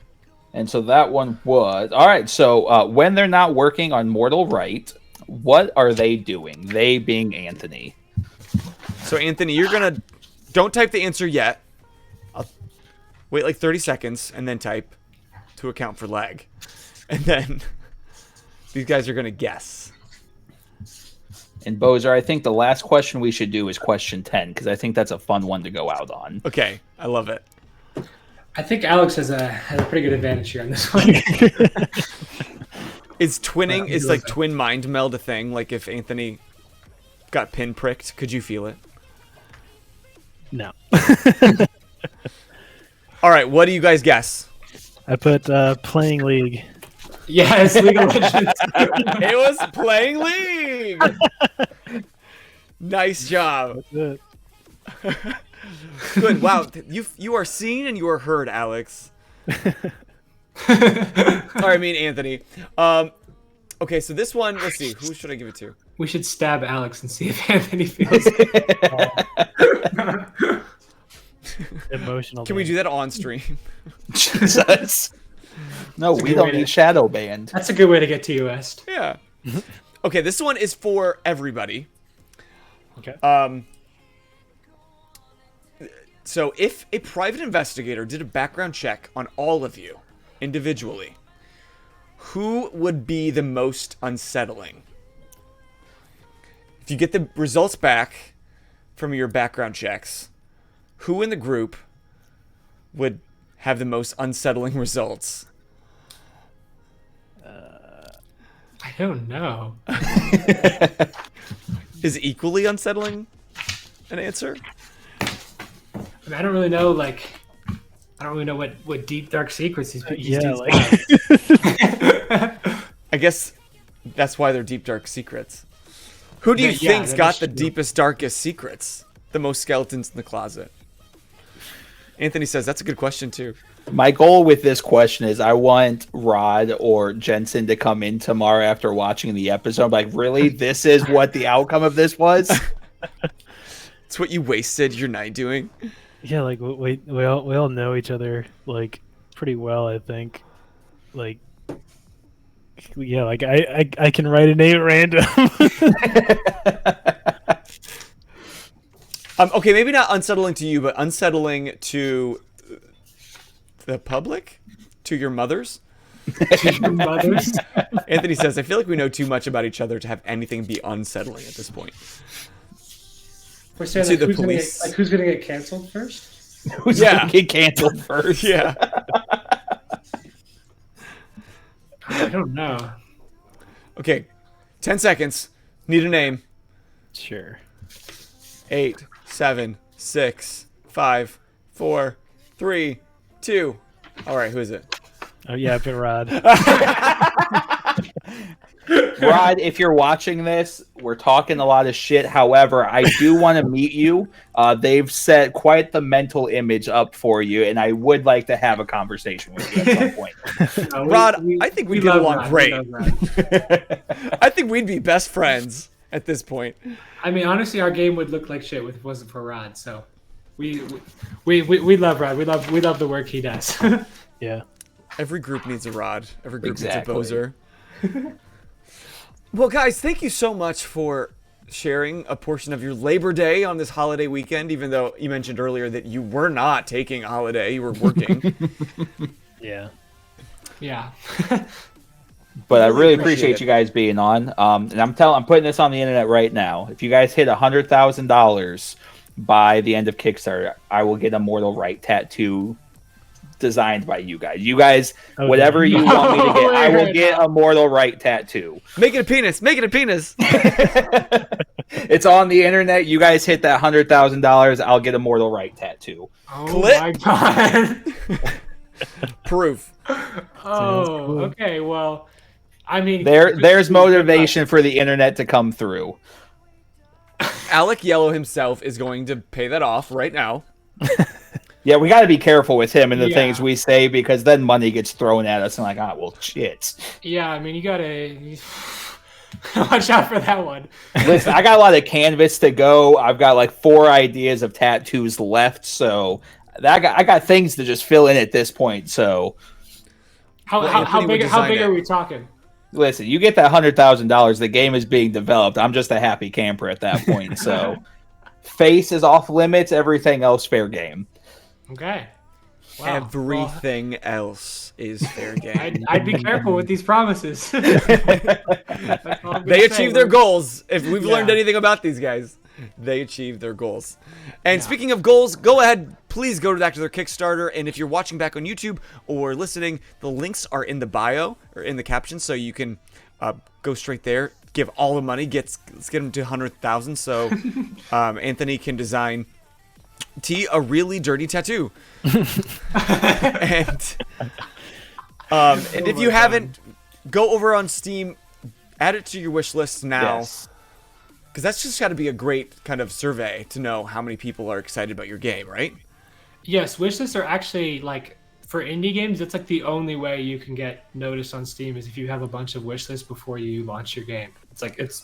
And so that one was all right. So when they're not working on Mortal Rite, what are they doing? They being Anthony. So Anthony, don't type the answer yet. I'll wait like 30 seconds and then type to account for lag. And then these guys are gonna guess. And Boser, I think the last question we should do is question 10, because I think that's a fun one to go out on. Okay, I love it. I think Alex has a pretty good advantage here on this one. Is twinning, is like twin mind meld a thing? Like if Anthony got pinpricked, could you feel it? No. All right, what do you guys guess? I put playing League. Yes, League of Legends. It was playing League. Nice job. That's it. Good. Wow, you are seen and you are heard, Alex. I mean Anthony. Okay, so this one, let's see, who should I give it to? We should stab Alex and see if Anthony feels Emotional. Can we do that on stream? Jesus. No, we good don't way to- need shadow banned. That's a good way to get to US. Yeah. Okay, this one is for everybody. Okay. So if a private investigator did a background check on all of you individually, who would be the most unsettling? If you get the results back from your background checks, who in the group would have the most unsettling results? I don't know. Is equally unsettling an answer? I mean, I don't really know. Like, I don't really know what deep dark secrets these Yeah, dudes like have. I guess that's why they're deep dark secrets. Who do you Yeah, think's that got is the true. deepest darkest secrets? The most skeletons in the closet? Anthony says that's a good question too. My goal with this question is I want Rod or Jensen to come in tomorrow after watching the episode. Like, really? This is what the outcome of this was? It's what you wasted your night doing. yeah, like we all know each other like pretty well, I think. Like yeah, like I can write a name at random. Okay, maybe not unsettling to you, but unsettling to the public? To your mothers? Your mothers. Anthony says, I feel like we know too much about each other to have anything be unsettling at this point. We're saying To like, the who's police. who's gonna get canceled first? Who's Yeah. gonna get canceled first? Yeah. I don't know. Okay, 10 seconds. Need a name. Sure. 8, 7, 6, 5, 4, 3, 2. All right, who is it? Oh yeah, I put Rod. Rod, if you're watching this, we're talking a lot of shit. However, I do want to meet you. They've set quite the mental image up for you, and I would like to have a conversation with you at some point. No, Rod, I think we'd get love along Rod. great. We love Rod. I think we'd be best friends at this point. I mean, honestly, our game would look like shit if it wasn't for Rod. So we love Rod. We love the work he does. Yeah. Every group needs a Rod. Every group Exactly. needs a Boser. Well, guys, thank you so much for sharing a portion of your Labor Day on this holiday weekend, even though you mentioned earlier that you were not taking a holiday, you were working. Yeah. Yeah. But I really appreciate appreciate it. you guys being on. And I'm putting this on the internet right now. If you guys hit $100,000 by the end of Kickstarter, I will get a Mortal Rite tattoo designed by you guys. You guys, Oh, whatever damn. you want me to get, I will Right get now. a Mortal Rite tattoo. Make it a penis. Make it a penis. It's on the internet. You guys hit that $100,000, I'll get a Mortal Rite tattoo. Oh Clip. my god. Proof. Oh, cool. okay. Well, I mean, There's motivation for the internet to come through. Alec Yellow himself is going to pay that off right now. Yeah, we got to be careful with him and the Yeah. things we say, because then money gets thrown at us and like, well, shit. Yeah, I mean, you gotta watch out for that one. Listen, I got a lot of canvas to go. I've got like 4 ideas of tattoos left, so I got things to just fill in at this point. So How Anthony would big design it. are we talking? listen, you get that $100,000, the game is being developed. I'm just a happy camper at that point. So face is off limits. Everything else fair game. Okay. Wow. Everything else is fair game. I'd be careful with these promises. That's all I'm They gonna achieve say. their goals. If we've Yeah. learned anything about these guys, they achieve their goals. And Yeah. speaking of goals, go ahead, please go back to their Kickstarter. And if you're watching back on YouTube or listening, the links are in the bio or in the caption, so you can go straight there. Give all the money. Let's get them to 100,000, so Anthony can design T a really dirty tattoo. and if you haven't, go over on Steam, add it to your wish list now. Yes. Because that's just got to be a great kind of survey to know how many people are excited about your game, right? Yes, wishlists are actually like for indie games. That's like the only way you can get noticed on Steam is if you have a bunch of wishlists before you launch your game. It's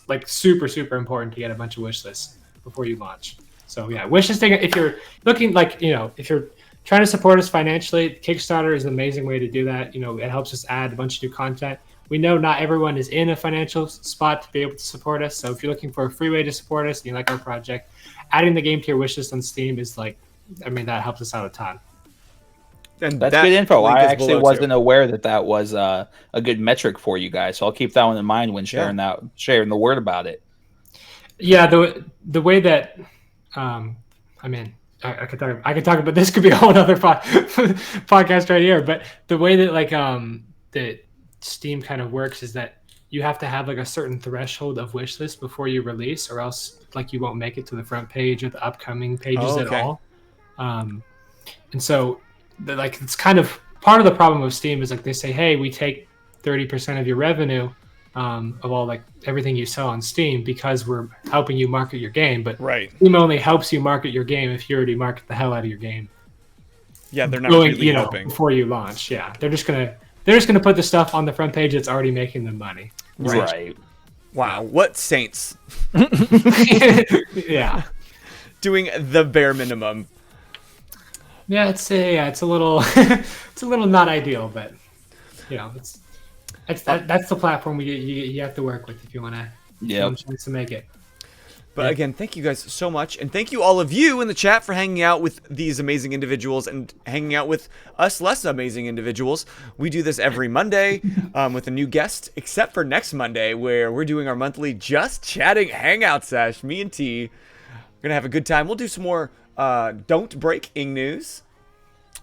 like super important to get a bunch of wishlists before you launch. So yeah, wishlisting. If you're looking if you're trying to support us financially, Kickstarter is an amazing way to do that. It helps us add a bunch of new content. We know not everyone is in a financial spot to be able to support us. So if you're looking for a free way to support us and you like our project, adding the game to your wishlist on Steam is that helps us out a ton. And That's that good info. link I is actually below, too. wasn't aware that was a good metric for you guys. So I'll keep that one in mind when sharing the word about it. Yeah, the way that I could talk about this. Could be a whole other podcast right here. But the way that that Steam kind of works is that you have to have like a certain threshold of wish list before you release, or else you won't make it to the front page or the upcoming pages at all. And so it's kind of part of the problem with Steam is they say, hey, we take 30% of your revenue of all everything you sell on Steam because we're helping you market your game. But Right. Steam only helps you market your game if you already market the hell out of your game. Yeah, they're not really helping. Before you launch. Yeah, they're just gonna put the stuff on the front page that's already making them money. Right. Wow, what saints. Yeah. Doing the bare minimum. Yeah, it's a little it's a little not ideal, but that's the platform you have to work with if you want to chance to make it. But again, thank you guys so much. And thank you all of you in the chat for hanging out with these amazing individuals and hanging out with us less amazing individuals. We do this every Monday with a new guest, except for next Monday where we're doing our monthly Just Chatting Hangout Sesh. Me and T. We're going to have a good time. We'll do some more Don't Breaking news.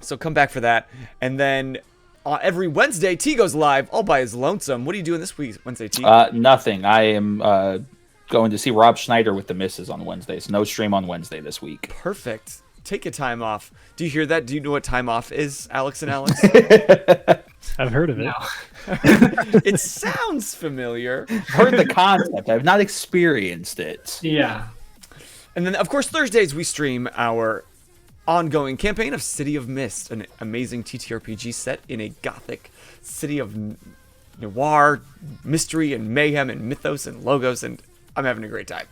So come back for that. And then every Wednesday, T goes live all by his lonesome. What are you doing this week, Wednesday, T? Nothing. I am going to see Rob Schneider with the missus on Wednesdays. No stream on Wednesday this week. Perfect. Take a time off. Do you hear that? Do you know what time off is, Alex and Alex? I've heard of it. It sounds familiar. Heard the concept. I've not experienced it. Yeah. And then, of course, Thursdays we stream our ongoing campaign of City of Mist, an amazing TTRPG set in a gothic city of noir, mystery, and mayhem, and mythos, and logos, and I'm having a great time.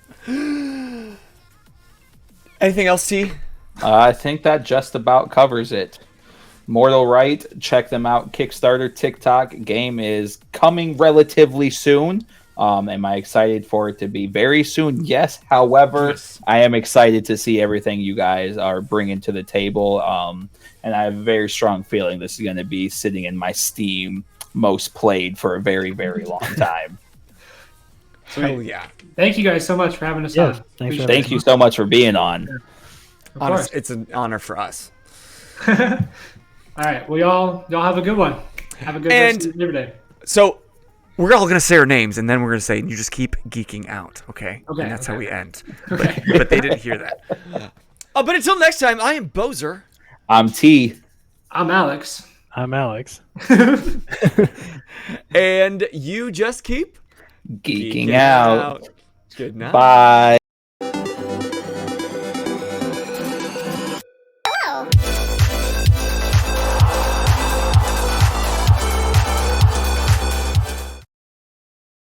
Anything else, T? I think that just about covers it. Mortal Rite, check them out. Kickstarter, TikTok. Game is coming relatively soon. Am I excited for it to be very soon? Yes. However, Yes. I am excited to see everything you guys are bringing to the table. And I have a very strong feeling this is going to be sitting in my Steam most played for a very, very long time. Hell yeah. Thank you guys so much for having us Yeah, on. thanks for Appreciate having Thank you so much for being on. Of Honest, course. it's an honor for us. All right. Well, y'all have a good one. Have a good rest of your day. So we're all gonna say our names, and then we're gonna say you just keep geeking out, okay? Okay, And that's how okay. we end. Okay. But they didn't hear that. But until next time, I am Boser. I'm T. I'm Alex. I'm Alex. And you just keep Geeking out. Good night. Bye.